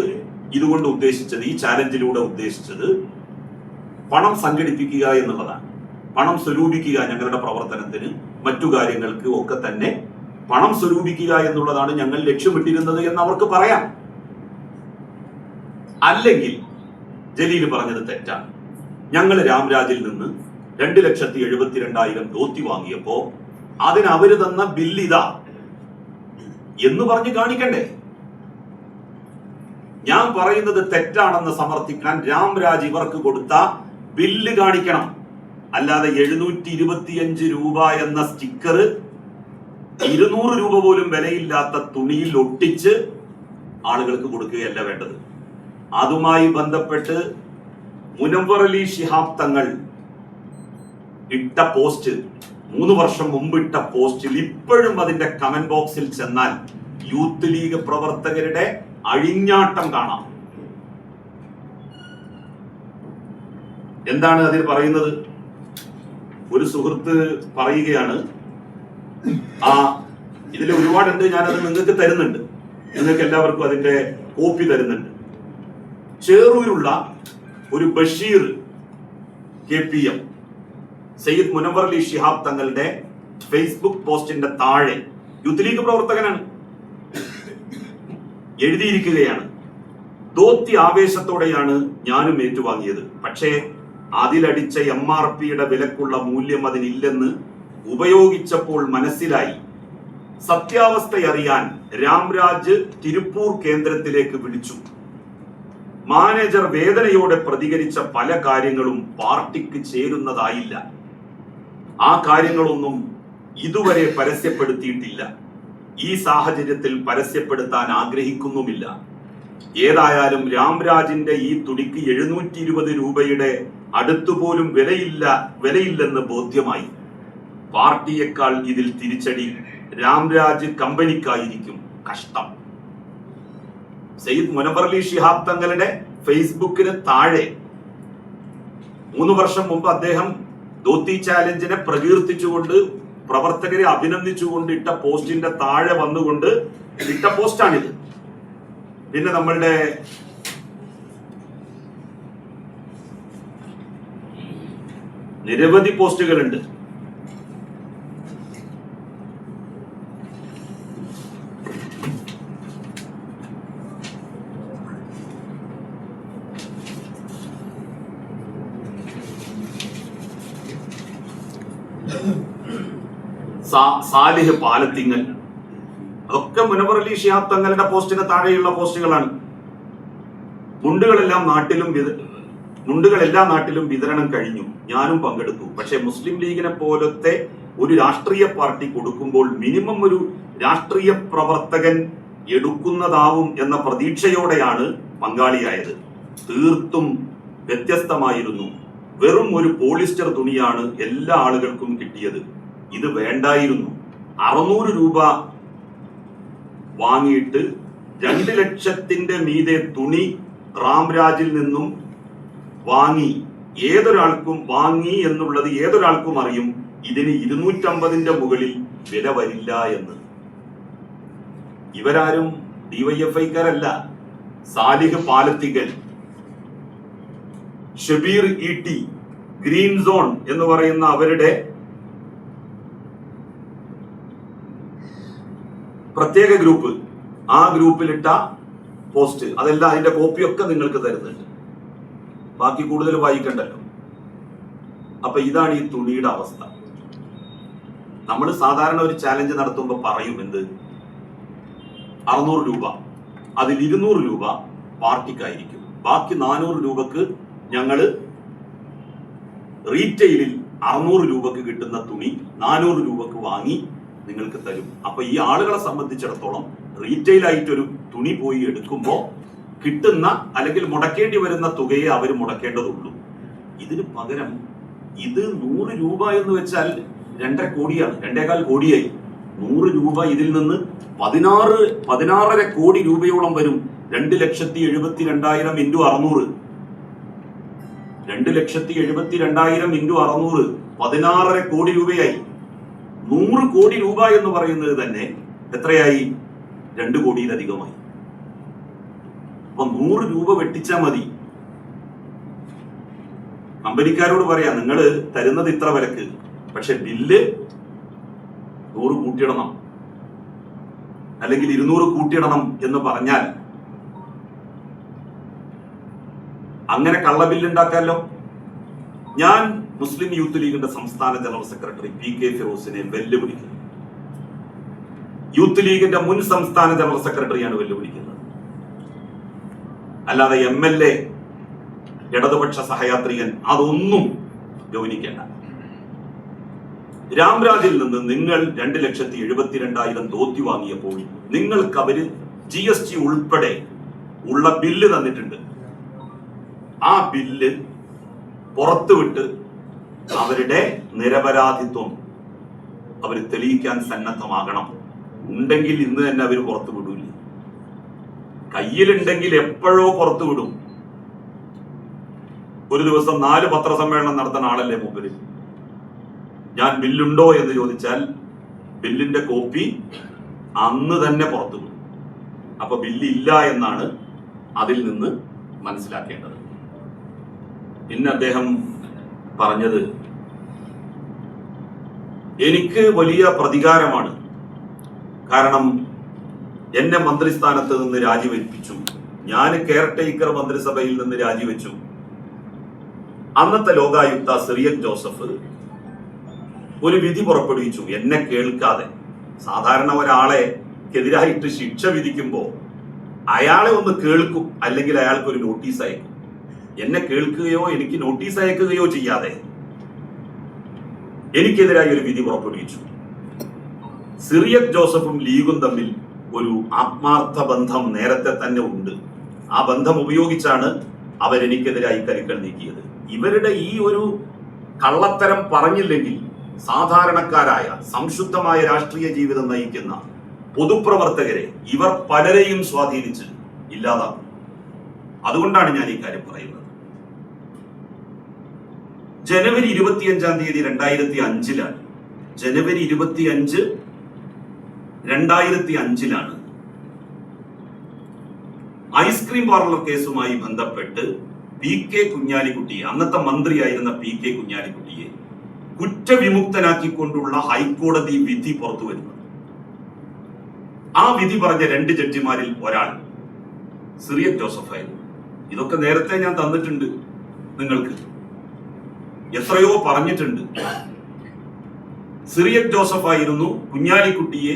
ഇതുകൊണ്ട് ഉദ്ദേശിച്ചത്, ഈ ചാലഞ്ചിലൂടെ ഉദ്ദേശിച്ചത് പണം സംഘടിപ്പിക്കുക എന്നുള്ളതാണ്. പണം സ്വരൂപിക്കുക, ഞങ്ങളുടെ പ്രവർത്തനത്തിന് മറ്റു കാര്യങ്ങൾക്ക് ഒക്കെ തന്നെ പണം സ്വരൂപിക്കുക എന്നുള്ളതാണ് ഞങ്ങൾ ലക്ഷ്യമിട്ടിരുന്നത് എന്ന് അവർക്ക് പറയാം. അല്ലെങ്കിൽ ജലീൽ പറഞ്ഞത് തെറ്റാണ്. ഞങ്ങൾ രാംരാജിൽ നിന്ന് 2,72,000 ധോത്തി വാങ്ങിയപ്പോ അതിന് അവര് തന്ന ബില്ലിതാ എന്ന് പറഞ്ഞ് കാണിക്കണ്ടേ? ഞാൻ പറയുന്നത് തെറ്റാണെന്ന് സമർത്ഥിക്കാൻ രാംരാജ് ഇവർക്ക് കൊടുത്ത ബില്ല് കാണിക്കണം. അല്ലാതെ 725 രൂപ എന്ന സ്റ്റിക്കർ 200 രൂപ പോലും വിലയില്ലാത്ത തുണിയിൽ ഒട്ടിച്ച് ആളുകൾക്ക് കൊടുക്കുകയല്ല വേണ്ടത്. അതുമായി ബന്ധപ്പെട്ട് മുനവ്വർ അലി ശിഹാബ് തങ്ങൾ ഇട്ട പോസ്റ്റ്, 3 വർഷം മുമ്പ് ഇട്ട പോസ്റ്റിൽ ഇപ്പോഴും അതിന്റെ കമന്റ് ബോക്സിൽ ചെന്നാൽ യൂത്ത് ലീഗ് പ്രവർത്തകരുടെ അഴിഞ്ഞാട്ടം കാണാം. എന്താണ് അതിൽ പറയുന്നത്? ഒരു സുഹൃത്ത് പറയുകയാണ്, ഇതിൽ ഒരുപാടുണ്ട്, ഞാനത് നിങ്ങൾക്ക് തരുന്നുണ്ട്, നിങ്ങൾക്ക് എല്ലാവർക്കും അതിന്റെ കോപ്പി തരുന്നുണ്ട്. ചേറൂരുള്ള ഒരു ബഷീർ KPM, സയ്യിദ് മുനവ്വർ അലി ശിഹാബ് തങ്ങളുടെ ഫേസ്ബുക്ക് പോസ്റ്റിന്റെ താഴെ, യൂത്ത് ലീഗ് പ്രവർത്തകനാണ്, എഴുതിയിരിക്കുകയാണ്, ധോത്തി ആവേശത്തോടെയാണ് ഞാനും ഏറ്റുവാങ്ങിയത്. പക്ഷേ അതിലടിച്ച MRPയുടെ വിലക്കുള്ള മൂല്യം അതിനില്ലെന്ന് ഉപയോഗിച്ചപ്പോൾ മനസ്സിലായി. സത്യാവസ്ഥയറിയാൻ രാംരാജ് തിരുപ്പൂർ കേന്ദ്രത്തിലേക്ക് വിളിച്ചു. മാനേജർ വേദനയോടെ പ്രതികരിച്ച പല കാര്യങ്ങളും പാർട്ടിക്ക് ചേരുന്നതായില്ല. ആ കാര്യങ്ങളൊന്നും ഇതുവരെ പരസ്യപ്പെടുത്തിയിട്ടില്ല. ഈ സാഹചര്യത്തിൽ പരസ്യപ്പെടുത്താൻ ആഗ്രഹിക്കുന്നുമില്ല. ഏതായാലും രാംരാജിന്റെ ഈ തുണിക്ക് 720 രൂപയുടെ അടുത്തുപോലും വിലയില്ലെന്ന് ബോധ്യമായി. പാർട്ടിയേക്കാൾ ഇതിൽ തിരിച്ചടി രാംരാജ് കമ്പനിക്കായിരിക്കും. കഷ്ടം. സയ്യിദ് മുനവ്വർ അലി ശിഹാബ് തങ്ങളുടെ ഫേസ്ബുക്കിന് താഴെ 3 വർഷം മുമ്പ് അദ്ദേഹം ധോത്തി ചാലഞ്ചിനെ പ്രകീർത്തിച്ചുകൊണ്ട്, പ്രവർത്തകരെ അഭിനന്ദിച്ചുകൊണ്ട് ഇട്ട പോസ്റ്റിന്റെ താഴെ വന്നുകൊണ്ട് ഇട്ട പോസ്റ്റാണിത്. പിന്നെ നമ്മളുടെ നിരവധി പോസ്റ്റുകളുണ്ട്. സാലിഹ് പാലത്തിങ്ങൽ, അതൊക്കെ മുനവ്വർ അലി ശിഹാബ് തങ്ങളുടെ പോസ്റ്റിന് താഴെയുള്ള പോസ്റ്റുകളാണ്. മുണ്ടുകളെല്ലാം നാട്ടിലും വിതരണം കഴിഞ്ഞു. ഞാനും പങ്കെടുത്തു. പക്ഷെ മുസ്ലിം ലീഗിനെ പോലത്തെ ഒരു രാഷ്ട്രീയ പാർട്ടി കൊടുക്കുമ്പോൾ മിനിമം ഒരു രാഷ്ട്രീയ പ്രവർത്തകൻ എടുക്കുന്നതാവും എന്ന പ്രതീക്ഷയോടെയാണ് പങ്കാളിയായത്. തീർത്തും വ്യത്യസ്തമായിരുന്നു. വെറും ഒരു പോളിസ്റ്റർ തുണിയാണ് എല്ലാ ആളുകൾക്കും കിട്ടിയത്. ഇത് വേണ്ടായിരുന്നു. 600 രൂപ വാങ്ങിയിട്ട് 2 ലക്ഷത്തിന്റെ മീതെ തുണി രാംരാജിൽ നിന്നും വാങ്ങി എന്നുള്ളത് ഏതൊരാൾക്കും അറിയും. ഇതിന് 250ന്റെ മുകളിൽ വില വരില്ല എന്ന്. ഇവരാരും DYFIക്കാരല്ല. Salih Palathikal, Shabeer ET, green zone എന്ന് പറയുന്ന അവരുടെ പ്രത്യേക ഗ്രൂപ്പ്, ആ ഗ്രൂപ്പിലിട്ട പോസ്റ്റ്, അതെല്ലാം അതിന്റെ കോപ്പിയൊക്കെ നിങ്ങൾക്ക് തരുന്നുണ്ട്. ബാക്കി കൂടുതൽ വായിക്കണ്ടല്ലോ. അപ്പൊ ഇതാണ് ഈ തുണിയുടെ അവസ്ഥ. നമ്മൾ സാധാരണ ഒരു ചാലഞ്ച് നടത്തുമ്പോൾ പറയും എന്ത്, 600 രൂപ, അതിൽ 200 രൂപ പാർട്ടിക്കായിരിക്കും, ബാക്കി 400 രൂപക്ക് ഞങ്ങള് റീറ്റെയിലിൽ 600 രൂപക്ക് കിട്ടുന്ന തുണി 400 രൂപക്ക് വാങ്ങി നിങ്ങൾക്ക് തരും. അപ്പൊ ഈ ആളുകളെ സംബന്ധിച്ചിടത്തോളം റീറ്റെയിൽ ആയിട്ടൊരു തുണി പോയി എടുക്കുമ്പോൾ കിട്ടുന്ന അല്ലെങ്കിൽ മുടക്കേണ്ടി വരുന്ന തുകയെ അവർ മുടക്കേണ്ടതുള്ളൂ. ഇതിന് പകരം ഇത് 100 രൂപ എന്ന് വെച്ചാൽ 2.5 കോടിയാണ്, 2.25 കോടിയായി. 100 രൂപ ഇതിൽ നിന്ന് 16.5 കോടി രൂപയോളം വരും. 2,72,000 ഇൻറ്റു 600, 2,72,000 ഇൻറ്റു 600 16.5 കോടി രൂപയായി. 100 കോടി രൂപ എന്ന് പറയുന്നത് തന്നെ എത്രയായി? 2 കോടിയിലധികമായി. അപ്പൊ 100 രൂപ വെട്ടിച്ചാൽ മതി. കമ്പനിക്കാരോട് പറയാം, നിങ്ങൾ തരുന്നത് ഇത്ര വിലക്ക്, പക്ഷെ ബില്ല് 100 കൂട്ടിയിടണം അല്ലെങ്കിൽ 200 കൂട്ടിയിടണം എന്ന് പറഞ്ഞാൽ അങ്ങനെ കള്ള ബില്ല് ഉണ്ടാക്കാമല്ലോ. ഞാൻ മുസ്ലിം യൂത്ത് ലീഗിന്റെ സംസ്ഥാന ജനറൽ സെക്രട്ടറി PK ഫിറോസിനെ വെല്ലുവിളിക്കുന്നു. യൂത്ത് ലീഗിന്റെ മുൻ സംസ്ഥാന ജനറൽ സെക്രട്ടറിയാണ് വെല്ലുവിളിക്കുന്നത്, അല്ലാതെ MLA, ഇടതുപക്ഷ സഹയാത്രികൻ അതൊന്നും ഗൗനിക്കേണ്ട. രാംരാജിൽ നിന്ന് നിങ്ങൾ 2,72,000 ധോത്തി വാങ്ങിയപ്പോൾ നിങ്ങൾക്ക് അവര് GST ഉൾപ്പെടെ ഉള്ള ബില്ല് തന്നിട്ടുണ്ട്. ആ ബില്ല് പുറത്തുവിട്ട് അവരുടെ നിരപരാധിത്വം അവർ തെളിയിക്കാൻ സന്നദ്ധമാകണം. ഉണ്ടെങ്കിൽ ഇന്ന് തന്നെ അവർ പുറത്തു വിടൂല. കയ്യിലുണ്ടെങ്കിൽ എപ്പോഴോ പുറത്തു വിടും. ഒരു ദിവസം 4 പത്രസമ്മേളനം നടത്തുന്ന ആളല്ലേ മൂപ്പര്. ഞാൻ ബില്ലുണ്ടോ എന്ന് ചോദിച്ചാൽ ബില്ലിന്റെ കോപ്പി അന്ന് തന്നെ പുറത്തു വിടും. അപ്പൊ ബില്ലില്ല എന്നാണ് അതിൽ നിന്ന് മനസ്സിലാക്കേണ്ടത്. പിന്നെ അദ്ദേഹം പറഞ്ഞത്, എനിക്ക് വലിയ പ്രതികാരമാണ്, കാരണം എന്നെ മന്ത്രിസ്ഥാനത്ത് നിന്ന് രാജിവെപ്പിച്ചു, ഞാൻ കെയർടേക്കർ മന്ത്രിസഭയിൽ നിന്ന് രാജിവെച്ചു. അന്നത്തെ ലോകായുക്ത സിറിയക് ജോസഫ് ഒരു വിധി പുറപ്പെടുവിച്ചു എന്നെ കേൾക്കാതെ. സാധാരണ ഒരാളെക്കെതിരായിട്ട് ശിക്ഷ വിധിക്കുമ്പോൾ അയാളെ ഒന്ന് കേൾക്കും, അല്ലെങ്കിൽ അയാൾക്ക് ഒരു നോട്ടീസ് അയക്കും. എന്നെ കേൾക്കുകയോ എനിക്ക് നോട്ടീസ് അയക്കുകയോ ചെയ്യാതെ എനിക്കെതിരായി ഒരു വിധി പുറപ്പെടുവിച്ചു. സിറിയക് ജോസഫും ലീഗും തമ്മിൽ ഒരു ആത്മാർത്ഥ ബന്ധം നേരത്തെ തന്നെ ഉണ്ട്. ആ ബന്ധം ഉപയോഗിച്ചാണ് അവരെനിക്കെതിരായി കരുക്കൾ നീക്കിയത്. ഇവരുടെ ഈ ഒരു കള്ളത്തരം പറഞ്ഞില്ലെങ്കിൽ സാധാരണക്കാരായ സംശുദ്ധമായ രാഷ്ട്രീയ ജീവിതം നയിക്കുന്ന പൊതുപ്രവർത്തകരെ ഇവർ പലരെയും സ്വാധീനിച്ച് ഇല്ലാതാക്കും. അതുകൊണ്ടാണ് ഞാൻ ഈ കാര്യം പറയുന്നത്. ജനുവരി 25-ാം തീയതി 2005-ലാണ്. ജനുവരി 25, 2005-ലാണ് ഐസ്ക്രീം പാർലർ കേസുമായി ബന്ധപ്പെട്ട് PK കുഞ്ഞാലിക്കുട്ടിയെ, അന്നത്തെ മന്ത്രിയായിരുന്ന PK കുഞ്ഞാലിക്കുട്ടിയെ കുറ്റവിമുക്തനാക്കിക്കൊണ്ടുള്ള ഹൈക്കോടതി വിധി പുറത്തു വരുന്നത്. ആ വിധി പറഞ്ഞ 2 ജഡ്ജിമാരിൽ ഒരാൾ സിറിയക് ജോസഫ് ആയിരുന്നു. ഇതൊക്കെ നേരത്തെ ഞാൻ തന്നിട്ടുണ്ട് നിങ്ങൾക്ക്, എത്രയോ പറഞ്ഞിട്ടുണ്ട്. സിറിയക് ജോസഫ് ആയിരുന്നു കുഞ്ഞാലിക്കുട്ടിയെ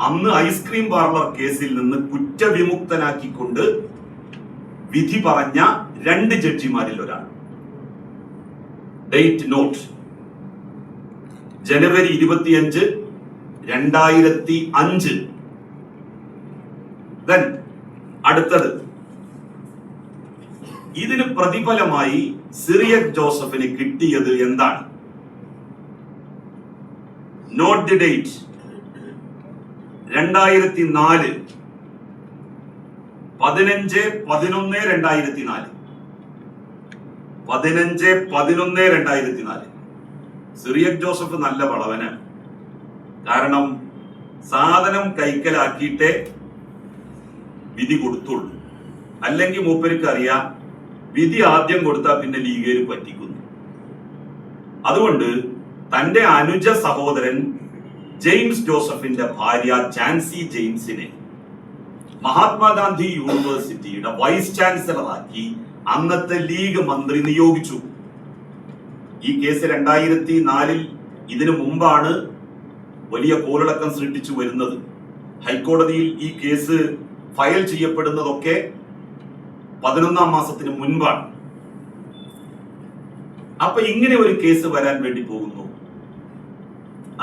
അന്ന് ഐസ്ക്രീം പാർലർ കേസിൽ നിന്ന് കുറ്റവിമുക്തനാക്കിക്കൊണ്ട് വിധി പറഞ്ഞ 2 ജഡ്ജിമാരിൽ ഒരാൾ. ഡേറ്റ് നോട്ട്, ജനുവരി 25, 2005. അടുത്തത്, ഇതിന് പ്രതിഫലമായി സിറിയക് ജോസഫിന് കിട്ടിയത് എന്താണ്? Note the date, 2004, 15/11/2004. 15/11/2004. Cyriac Joseph നല്ല വളവനാണ്. കാരണം സാധനം കൈക്കലാക്കിയിട്ടേ വിധി കൊടുത്തുള്ളൂ. അല്ലെങ്കിൽ മൂപ്പർക്ക് അറിയാം വിധി ആദ്യം കൊടുത്താൽ പിന്നെ ലീഗേര് പറ്റിക്കുന്നു. അതുകൊണ്ട് തന്റെ അനുജ സഹോദരൻ ജെയിംസ് ജോസഫിന്റെ ഭാര്യ ജാൻസി ജെയിംസിനെ മഹാത്മാഗാന്ധി യൂണിവേഴ്സിറ്റിയുടെ വൈസ് ചാൻസലറാക്കി അന്നത്തെ ലീഗ് മന്ത്രി നിയോഗിച്ചു. ഈ കേസ് 2004 ഇതിനു മുമ്പാണ് വലിയ കോളിളക്കം സൃഷ്ടിച്ചു വരുന്നത്. ഹൈക്കോടതിയിൽ ഈ കേസ് ഫയൽ ചെയ്യപ്പെടുന്നതൊക്കെ 11ാം മാസത്തിന് മുൻപാണ്. അപ്പൊ ഇങ്ങനെ ഒരു കേസ് വരാൻ വേണ്ടി പോകുന്നു.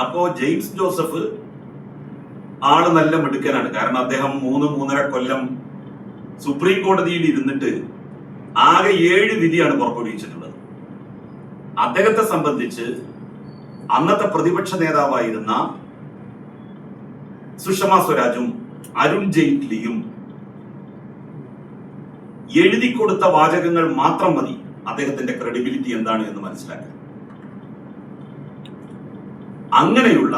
അപ്പോ ജെയിംസ് ജോസഫ് ആള് നല്ല മിടുക്കനാണ്. കാരണം അദ്ദേഹം 3-3.5 കൊല്ലം സുപ്രീം കോടതിയിൽ ഇരുന്നിട്ട് ആകെ 7 വിധിയാണ് പുറപ്പെടുവിച്ചിട്ടുള്ളത്. അദ്ദേഹത്തെ സംബന്ധിച്ച് അന്നത്തെ പ്രതിപക്ഷ നേതാവായിരുന്ന സുഷമ സ്വരാജും അരുൺ ജെയ്റ്റ്ലിയും എഴുതി കൊടുത്ത വാചകങ്ങൾ മാത്രം മതി അദ്ദേഹത്തിന്റെ ക്രെഡിബിലിറ്റി എന്താണ് എന്ന് മനസ്സിലാക്കാൻ. അങ്ങനെയുള്ള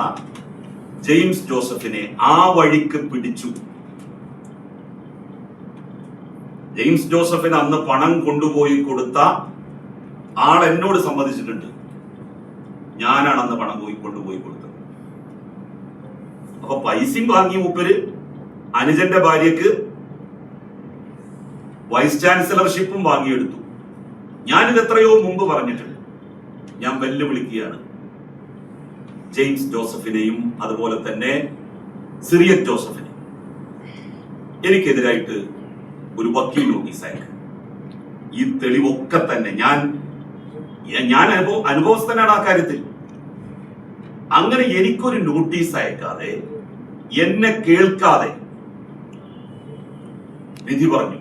ജെയിംസ് ജോസഫിനെ ആ വഴിക്ക് പിടിച്ചു. ജെയിംസ് ജോസഫിന് അന്ന് പണം കൊണ്ടുപോയി കൊടുത്ത ആൾ എന്നോട് സമ്മതിച്ചിട്ടുണ്ട്, ഞാനാണ് അന്ന് പണം കൊണ്ടുപോയി കൊടുത്തത്. അപ്പൊ പൈസയും വാങ്ങി മൂപ്പര് അനുജന്റെ ഭാര്യക്ക് വൈസ് ചാൻസലർഷിപ്പും വാങ്ങിയെടുത്തു. ഞാനിത് എത്രയോ മുമ്പ് പറഞ്ഞിട്ടുണ്ട്. ഞാൻ വെല്ലുവിളിക്കുകയാണ് ജെയിംസ് ജോസഫിനെയും അതുപോലെ തന്നെ സിറിയക് ജോസഫിനെയും. എനിക്കെതിരായിട്ട് ഒരു വക്കീൽ നോട്ടീസ് അയക്കുക. ഈ തെളിവൊക്കെ തന്നെ ഞാൻ അനുഭവസ്ഥനാണ് ആ കാര്യത്തിൽ. അങ്ങനെ എനിക്കൊരു നോട്ടീസ് അയക്കാതെ, എന്നെ കേൾക്കാതെ വിധി പറഞ്ഞു.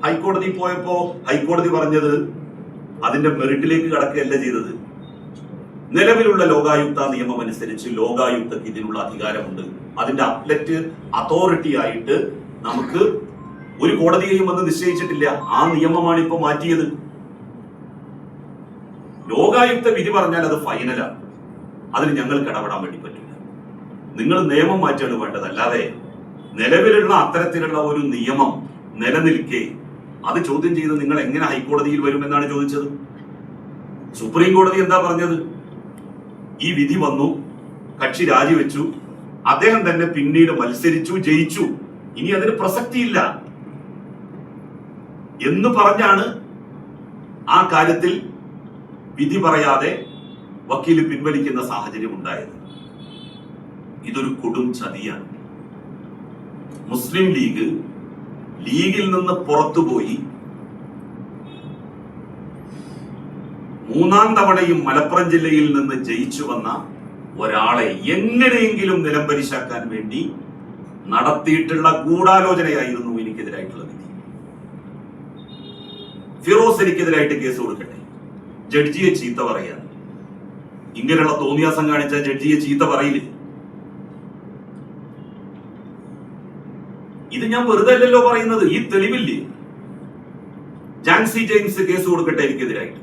ഹൈക്കോടതി പോയപ്പോ ഹൈക്കോടതി പറഞ്ഞത് അതിന്റെ മെറിറ്റിലേക്ക് കടക്കുകയല്ല ചെയ്തത്. നിലവിലുള്ള ലോകായുക്ത നിയമം അനുസരിച്ച് ലോകായുക്തക്ക് ഇതിനുള്ള അധികാരമുണ്ട്. അതിന്റെ അപ്ലറ്റ് അതോറിറ്റി ആയിട്ട് നമുക്ക് ഒരു കോടതിയെയും അത് നിശ്ചയിച്ചിട്ടില്ല. ആ നിയമമാണ് ഇപ്പൊ മാറ്റിയത്. ലോകായുക്ത വിധി പറഞ്ഞാൽ അത് ഫൈനലാണ്. അതിന് ഞങ്ങൾക്ക് ഇടപെടാൻ വേണ്ടി പറ്റില്ല. നിങ്ങൾ നിയമം മാറ്റാണ് വേണ്ടത്. അല്ലാതെ നിലവിലുള്ള അത്തരത്തിലുള്ള ഒരു നിയമം നിലനിൽക്കെ അത് ചോദ്യം ചെയ്ത് നിങ്ങൾ എങ്ങനെ ഹൈക്കോടതിയിൽ വരുമെന്നാണ് ചോദിച്ചത്. സുപ്രീം കോടതി എന്താ പറഞ്ഞത്? ഈ വിധി വന്നു, കക്ഷി രാജിവെച്ചു, അദ്ദേഹം തന്നെ പിന്നീട് മത്സരിച്ചു, ജയിച്ചു, ഇനി അതിന് പ്രസക്തിയില്ല എന്ന് പറഞ്ഞാണ് ആ കാര്യത്തിൽ വിധി പറയാതെ വക്കീൽ പിൻവലിക്കുന്ന സാഹചര്യം ഉണ്ടായത്. ഇതൊരു കൊടും ചതിയാണ്. മുസ്ലിം ലീഗിൽ നിന്ന് പുറത്തുപോയി 3ാം തവണയും മലപ്പുറം ജില്ലയിൽ നിന്ന് ജയിച്ചു വന്ന ഒരാളെ എങ്ങനെയെങ്കിലും നിലംപരിശാക്കാൻ വേണ്ടി നടത്തിയിട്ടുള്ള ഗൂഢാലോചനയായിരുന്നു എനിക്കെതിരായിട്ടുള്ള വിധി. ഫിറോസ് എനിക്കെതിരായിട്ട് കേസ് കൊടുക്കട്ടെ, ജഡ്ജിയെ ചീത്ത പറയാൻ. ഇങ്ങനെയുള്ള തോന്നിയാസം കാണിച്ച ജഡ്ജിയെ ചീത്ത പറയില്ലേ? ഇത് ഞാൻ വെറുതെ അല്ലല്ലോ പറയുന്നത്. ഈ തെളിവില്ലേ? ജാൻസി ജെയിംസ് കേസ് കൊടുക്കട്ടെ എനിക്കെതിരായിട്ട്.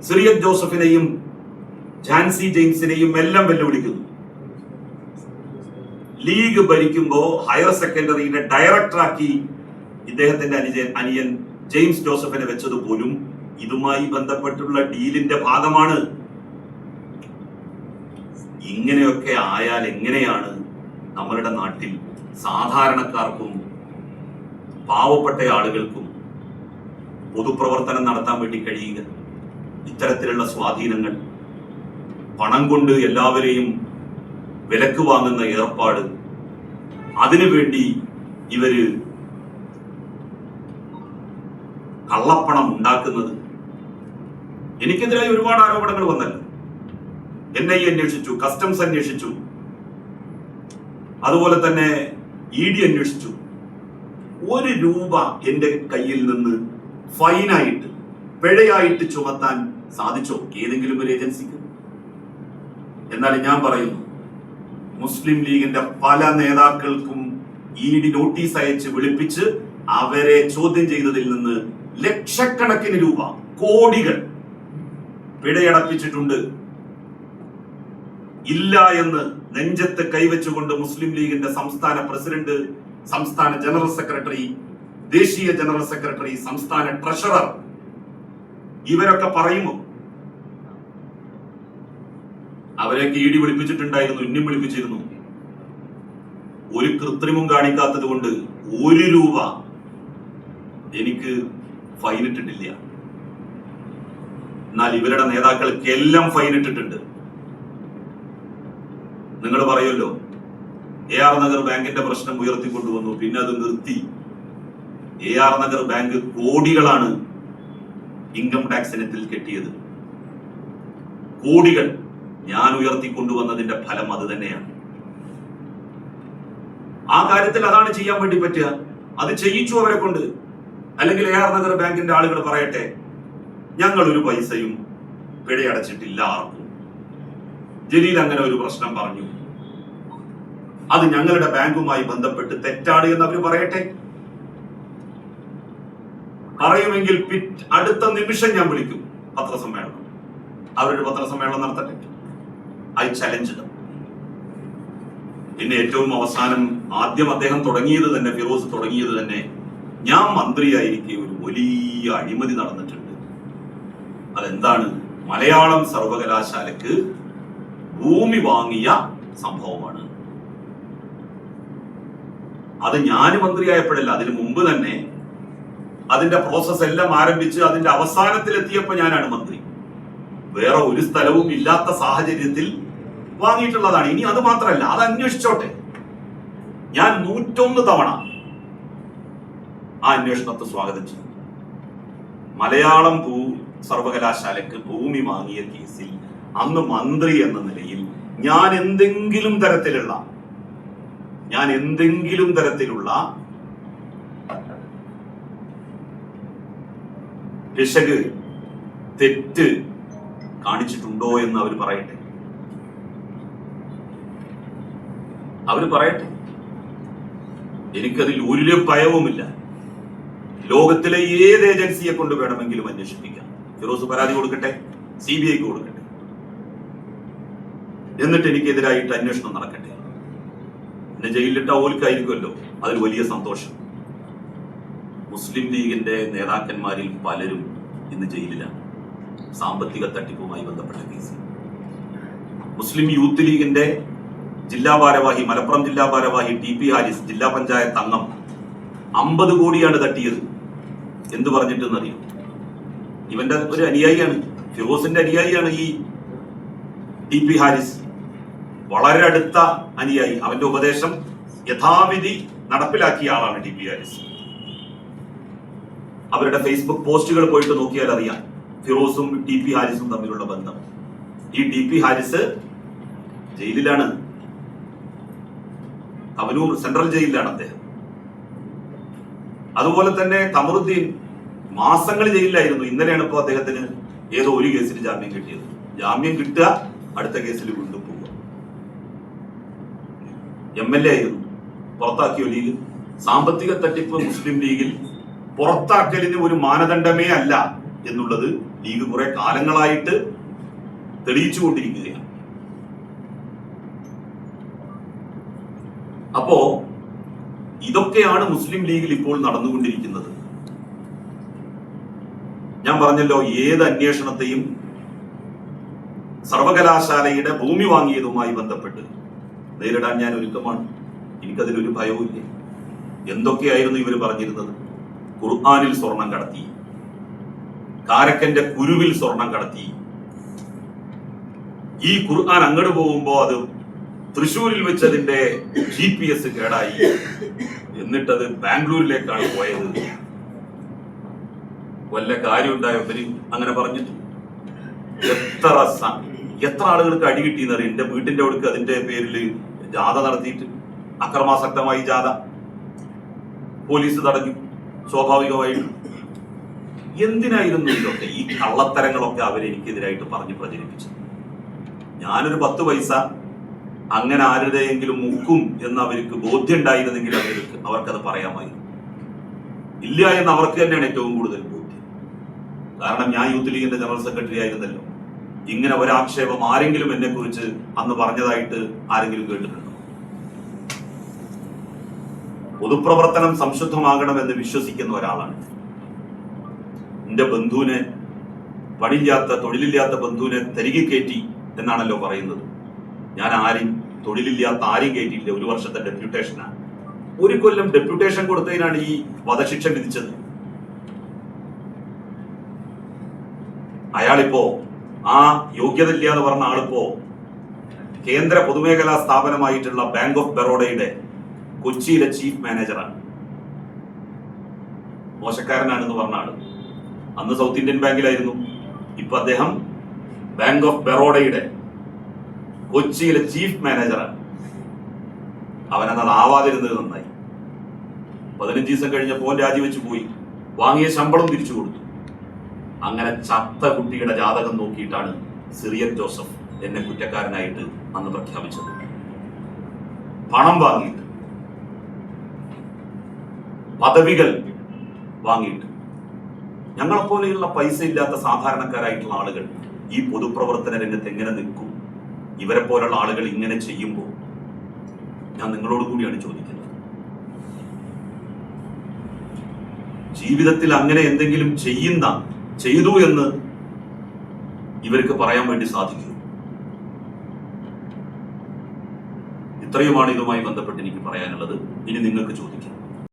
സിറിയക് ജോസഫിനെയും ജാൻസി ജെയിംസിനെയും എല്ലാം വെല്ലുവിളിക്കുന്നു. ലീഗ് ഭരിക്കുമ്പോ ഹയർ സെക്കൻഡറിയുടെ ഡയറക്ടറാക്കി ഇദ്ദേഹത്തിന്റെ അനിയൻ ജെയിംസ് ജോസഫിനെ വെച്ചത് പോലും ഇതുമായി ബന്ധപ്പെട്ടുള്ള ഡീലിന്റെ ഭാഗമാണ്. ഇങ്ങനെയൊക്കെ ആയാൽ എങ്ങനെയാണ് നമ്മളുടെ നാട്ടിൽ സാധാരണക്കാർക്കും പാവപ്പെട്ട ആളുകൾക്കും പൊതുപ്രവർത്തനം നടത്താൻ വേണ്ടി കഴിയുക? ഇത്തരത്തിലുള്ള സ്വാധീനങ്ങൾ, പണം കൊണ്ട് എല്ലാവരെയും വിലക്ക് വാങ്ങുന്ന ഏർപ്പാട്, അതിനുവേണ്ടി ഇവര് കള്ളപ്പണം ഉണ്ടാക്കുന്നത്. എനിക്കെതിരായി ഒരുപാട് ആരോപണങ്ങൾ വന്നല്ലോ. NIA അന്വേഷിച്ചു, കസ്റ്റംസ് അന്വേഷിച്ചു, അതുപോലെ തന്നെ ED അന്വേഷിച്ചു. 1 രൂപ എന്റെ കയ്യിൽ നിന്ന് ഫൈനായിട്ട്, പിഴയായിട്ട് ചുമത്താൻ സാധിച്ചോ ഏതെങ്കിലും ഒരു ഏജൻസിക്ക്? എന്നാൽ ഞാൻ പറയുന്നു, മുസ്ലിം ലീഗിന്റെ പല നേതാക്കൾക്കും ED നോട്ടീസ് അയച്ച് വിളിപ്പിച്ച് അവരെ ചോദ്യം ചെയ്തതിൽ നിന്ന് ലക്ഷക്കണക്കിന് രൂപ, കോടികൾ പിഴയടപ്പിച്ചിട്ടുണ്ട്. ഇല്ല എന്ന് നെഞ്ചത്ത് കൈവച്ചുകൊണ്ട് മുസ്ലിം ലീഗിന്റെ സംസ്ഥാന പ്രസിഡന്റ്, സംസ്ഥാന ജനറൽ സെക്രട്ടറി, ദേശീയ ജനറൽ സെക്രട്ടറി, സംസ്ഥാന ട്രഷറർ ഇവരൊക്കെ പറയുമോ? അവരെയൊക്കെ ED വിളിപ്പിച്ചിട്ടുണ്ടായിരുന്നു, ഇന്നും വിളിപ്പിച്ചിരുന്നു. ഒരു കൃത്രിമം കാണിക്കാത്തത് കൊണ്ട് 1 രൂപ എനിക്ക് ഫൈൻ ഇട്ടിട്ടില്ല. എന്നാൽ ഇവരുടെ നേതാക്കൾക്കെല്ലാം ഫൈൻ ഇട്ടിട്ടുണ്ട്. നിങ്ങൾ പറയുമല്ലോ AR നഗർ ബാങ്കിന്റെ പ്രശ്നം ഉയർത്തിക്കൊണ്ടുവന്നു, പിന്നെ അത് നിർത്തി. AR നഗർ ബാങ്ക് കോടികളാണ് ഇൻകം ടാക്സ് ഇനത്തിൽ കെട്ടിയത്. കോടികൾ ഞാൻ ഉയർത്തിക്കൊണ്ടുവന്നതിന്റെ ഫലം അത് തന്നെയാണ്. ആ കാര്യത്തിൽ അതാണ് ചെയ്യാൻ വേണ്ടി പറ്റുക. അത് ചെയ്യിച്ചു അവരെ കൊണ്ട്. അല്ലെങ്കിൽ AR നഗർ ബാങ്കിന്റെ ആളുകൾ പറയട്ടെ, ഞങ്ങൾ ഒരു പൈസയും പിഴയടച്ചിട്ടില്ല ആർക്കും. ജലീൽ അങ്ങനെ ഒരു പ്രശ്നം പറഞ്ഞു, അത് ഞങ്ങളുടെ ബാങ്കുമായി ബന്ധപ്പെട്ട് തെറ്റാണ് എന്ന് അവർ പറയട്ടെ. പറയുമെങ്കിൽ അടുത്ത നിമിഷം ഞാൻ വിളിക്കും പത്രസമ്മേളനം. അവരുടെ പത്രസമ്മേളനം നടത്തട്ടെ. I challenge dum. പിന്നെ ഏറ്റവും അവസാനം ആദ്യം അദ്ദേഹം തുടങ്ങിയത് തന്നെ, ഫിറോസ് തുടങ്ങിയത് തന്നെ, ഞാൻ മന്ത്രിയായിരിക്കെ ഒരു വലിയ അഴിമതി നടന്നിട്ടുണ്ട്. അതെന്താണ്? മലയാളം സർവകലാശാലക്ക് ഭൂമി വാങ്ങിയ സംഭവമാണ്. അത് ഞാൻ മന്ത്രിയായപ്പോഴല്ല, അതിനു മുമ്പ് തന്നെ അതിന്റെ പ്രോസസ് എല്ലാം ആരംഭിച്ച് അതിന്റെ അവസാനത്തിലെത്തിയപ്പോ ഞാനാണ് മന്ത്രി. വേറെ ഒരു സ്ഥലവും ഇല്ലാത്ത സാഹചര്യത്തിൽ വാങ്ങിയിട്ടുള്ളതാണ്. ഇനി അത് മാത്രമല്ല, അത് അന്വേഷിച്ചോട്ടെ. ഞാൻ 101 തവണ ആ അന്വേഷണത്തെ സ്വാഗതം ചെയ്തു. മലയാളം സർവകലാശാലയ്ക്ക് ഭൂമി വാങ്ങിയ കേസിൽ അന്ന് മന്ത്രി എന്ന നിലയിൽ ഞാൻ എന്തെങ്കിലും തരത്തിലുള്ള പിശക്, തെറ്റ് കാണിച്ചിട്ടുണ്ടോ എന്ന് അവർ പറയട്ടെ. എനിക്കതിൽ ഒരു ഭയവുമില്ല. ലോകത്തിലെ ഏത് ഏജൻസിയെ കൊണ്ട് വേണമെങ്കിലും അന്വേഷിപ്പിക്കാം. ഫിറോസ് പരാതി കൊടുക്കട്ടെ, CBIക്ക് കൊടുക്കട്ടെ, എന്നിട്ട് എനിക്കെതിരായിട്ട് അന്വേഷണം നടക്കട്ടെ. എന്നെ ജയിലിലിട്ട ഓൽക്കായിരിക്കുമല്ലോ അതിൽ വലിയ സന്തോഷം. മുസ്ലിം ലീഗിന്റെ നേതാക്കന്മാരിൽ പലരും ഇന്ന് ജയിലിലാണ്, സാമ്പത്തിക തട്ടിപ്പുമായി ബന്ധപ്പെട്ട കേസ്. മുസ്ലിം യൂത്ത് ലീഗിന്റെ ജില്ലാ ഭാരവാഹി, മലപ്പുറം ജില്ലാ ഭാരവാഹി TP ഹാരിസ്, ജില്ലാ പഞ്ചായത്ത് അംഗം, 50 കോടിയാണ് തട്ടിയത്. എന്ത് പറഞ്ഞിട്ടെന്നറിയും? ഇവന്റെ ഒരു അനുയായിയാണ്, ഫിറോസിന്റെ അനുയായിയാണ് ഈ TP ഹാരിസ്. വളരെ അടുത്ത അനുയായി. അവന്റെ ഉപദേശം യഥാവിധി നടപ്പിലാക്കിയ ആളാണ് TP ഹാരിസ്. അവരുടെ ഫേസ്ബുക്ക് പോസ്റ്റുകൾ പോയിട്ട് നോക്കിയാൽ അറിയാം ഫിറോസും TP ഹാരിസും തമ്മിലുള്ള ബന്ധം. ഈ TP ഹാരിസ് ജയിലിലാണ്, കവനൂർ സെൻട്രൽ ജയിലിലാണ് അദ്ദേഹം. അതുപോലെ തന്നെ കമറുദ്ദീൻ മാസങ്ങൾ ജയിലിലായിരുന്നു. ഇന്നലെയാണ് ഇപ്പോൾ അദ്ദേഹത്തിന് ഏതോ ഒരു കേസിൽ ജാമ്യം കിട്ടിയത്. ജാമ്യം കിട്ടുക, അടുത്ത കേസിൽ വീണ്ടും പോവുക. MLA ആയിരുന്നു, പുറത്താക്കിയോ ലീഗ്? സാമ്പത്തിക തട്ടിപ്പ് മുസ്ലിം ലീഗിൽ പുറത്താക്കലിന് ഒരു മാനദണ്ഡമേ അല്ല എന്നുള്ളത് ലീഗ് കുറെ കാലങ്ങളായിട്ട് തെളിയിച്ചുകൊണ്ടിരിക്കുകയാണ്. അപ്പോ ഇതൊക്കെയാണ് മുസ്ലിം ലീഗിൽ ഇപ്പോൾ നടന്നുകൊണ്ടിരിക്കുന്നത്. ഞാൻ പറഞ്ഞല്ലോ, ഏത് അന്വേഷണത്തെയും സർവകലാശാലയുടെ ഭൂമി വാങ്ങിയതുമായി ബന്ധപ്പെട്ട് നേരിടാൻ ഞാൻ ഒരുക്കമാണ്. എനിക്കതിലൊരു ഭയവുമില്ല. എന്തൊക്കെയായിരുന്നു ഇവർ പറഞ്ഞിരുന്നത്? ഖുർആനിൽ സ്വർണം കടത്തി, കാരക്കന്റെ കുരുവിൽ സ്വർണം കടത്തി. ഈ ഖുർആൻ അങ്ങോട്ട് പോകുമ്പോ അത് തൃശ്ശൂരിൽ വെച്ചതിന്റെ GPS കേടായി, എന്നിട്ടത് ബാംഗ്ലൂരിലേക്കാണ് പോയത്. വല്ല കാര്യം ഉണ്ടായോ ഇവര് അങ്ങനെ പറഞ്ഞിട്ട്? എത്ര ആളുകൾക്ക് അടി കിട്ടിയെന്നറിയാം. എന്റെ വീട്ടിന്റെ അടുക്ക് അതിന്റെ പേരിൽ ജാഥ നടത്തിയിട്ട്, അക്രമാസക്തമായി ജാഥ, പോലീസ് തടഞ്ഞു. സ്വാഭാവികമായിട്ടും എന്തിനായിരുന്നു ഇതൊക്കെ? ഈ കള്ളത്തരങ്ങളൊക്കെ അവരെനിക്കെതിരായിട്ട് പറഞ്ഞ് പ്രചരിപ്പിച്ചത്. ഞാനൊരു 10 പൈസ അങ്ങനെ ആരുടെയെങ്കിലും മുക്കും എന്ന് അവർക്ക് ബോധ്യം ഉണ്ടായിരുന്നെങ്കിൽ അവർക്കത് പറയാമായിരുന്നു. ഇല്ല എന്ന് അവർക്ക് തന്നെയാണ് ഏറ്റവും കൂടുതൽ ബോധ്യം. കാരണം ഞാൻ യൂത്ത് ലീഗിന്റെ ജനറൽ സെക്രട്ടറി ആയിരുന്നല്ലോ. ഇങ്ങനെ ഒരാക്ഷേപം ആരെങ്കിലും എന്നെ കുറിച്ച് അന്ന് പറഞ്ഞതായിട്ട് ആരെങ്കിലും കേട്ടിട്ടുണ്ടോ? പൊതുപ്രവർത്തനം സംശുദ്ധമാകണമെന്ന് വിശ്വസിക്കുന്ന ഒരാളാണ്. എന്റെ ബന്ധുവിനെ, പണിയില്ലാത്ത തൊഴിലില്ലാത്ത ബന്ധുവിനെ തിരികെ കയറ്റി എന്നാണല്ലോ പറയുന്നത്. ഞാൻ തൊഴിലില്ലാത്ത ആരും കയറ്റിയില്ല. 1 വർഷത്തെ ഡെപ്യൂട്ടേഷനാണ്. 1 കൊല്ലം ഡെപ്യൂട്ടേഷൻ കൊടുത്തതിനാണ് ഈ വധശിക്ഷ വിധിച്ചത്. അയാളിപ്പോ ആ യോഗ്യത ഇല്ല എന്ന് പറഞ്ഞ ആളിപ്പോ കേന്ദ്ര പൊതുമേഖലാ സ്ഥാപനമായിട്ടുള്ള ബാങ്ക് ഓഫ് ബറോഡയുടെ കൊച്ചിയിലെ ചീഫ് മാനേജറാണ്. മോശക്കാരനാണെന്ന് പറഞ്ഞ ആള് അന്ന് സൗത്ത് ഇന്ത്യൻ ബാങ്കിലായിരുന്നു. ഇപ്പൊ അദ്ദേഹം ബാങ്ക് ഓഫ് ബറോഡയുടെ കൊച്ചിയിലെ ചീഫ് മാനേജറാണ്. അവനത് ആവാതിരുന്നത് നന്നായി. 15 ദിവസം കഴിഞ്ഞപ്പോൾ രാജിവെച്ച് പോയി. വാങ്ങിയ ശമ്പളം തിരിച്ചു കൊടുത്തു. അങ്ങനെ ചത്ത കുട്ടിയുടെ ജാതകം നോക്കിയിട്ടാണ് സിറിയൻ ജോസഫ് എന്നെ കുറ്റക്കാരനായിട്ട് അന്ന് പ്രഖ്യാപിച്ചത്. പണം വാങ്ങിയിട്ട്, പദവികൾ വാങ്ങിയിട്ട്. ഞങ്ങളെപ്പോലെയുള്ള പൈസ ഇല്ലാത്ത സാധാരണക്കാരായിട്ടുള്ള ആളുകൾ ഈ പൊതുപ്രവർത്തന രംഗത്ത് എങ്ങനെ നിൽക്കും? ഇവരെ പോലുള്ള ആളുകൾ ഇങ്ങനെ ചെയ്യുമ്പോൾ ഞാൻ നിങ്ങളോട് കൂടിയാണ് ചോദിക്കുന്നത്. ജീവിതത്തിൽ അങ്ങനെ എന്തെങ്കിലും ചെയ്തു എന്ന് ഇവർക്ക് പറയാൻ വേണ്ടി സാധിക്കും? ഇത്രയുമാണ് ഇതുമായി ബന്ധപ്പെട്ട് എനിക്ക് പറയാനുള്ളത്. ഇനി നിങ്ങൾക്ക് ചോദിക്കാം.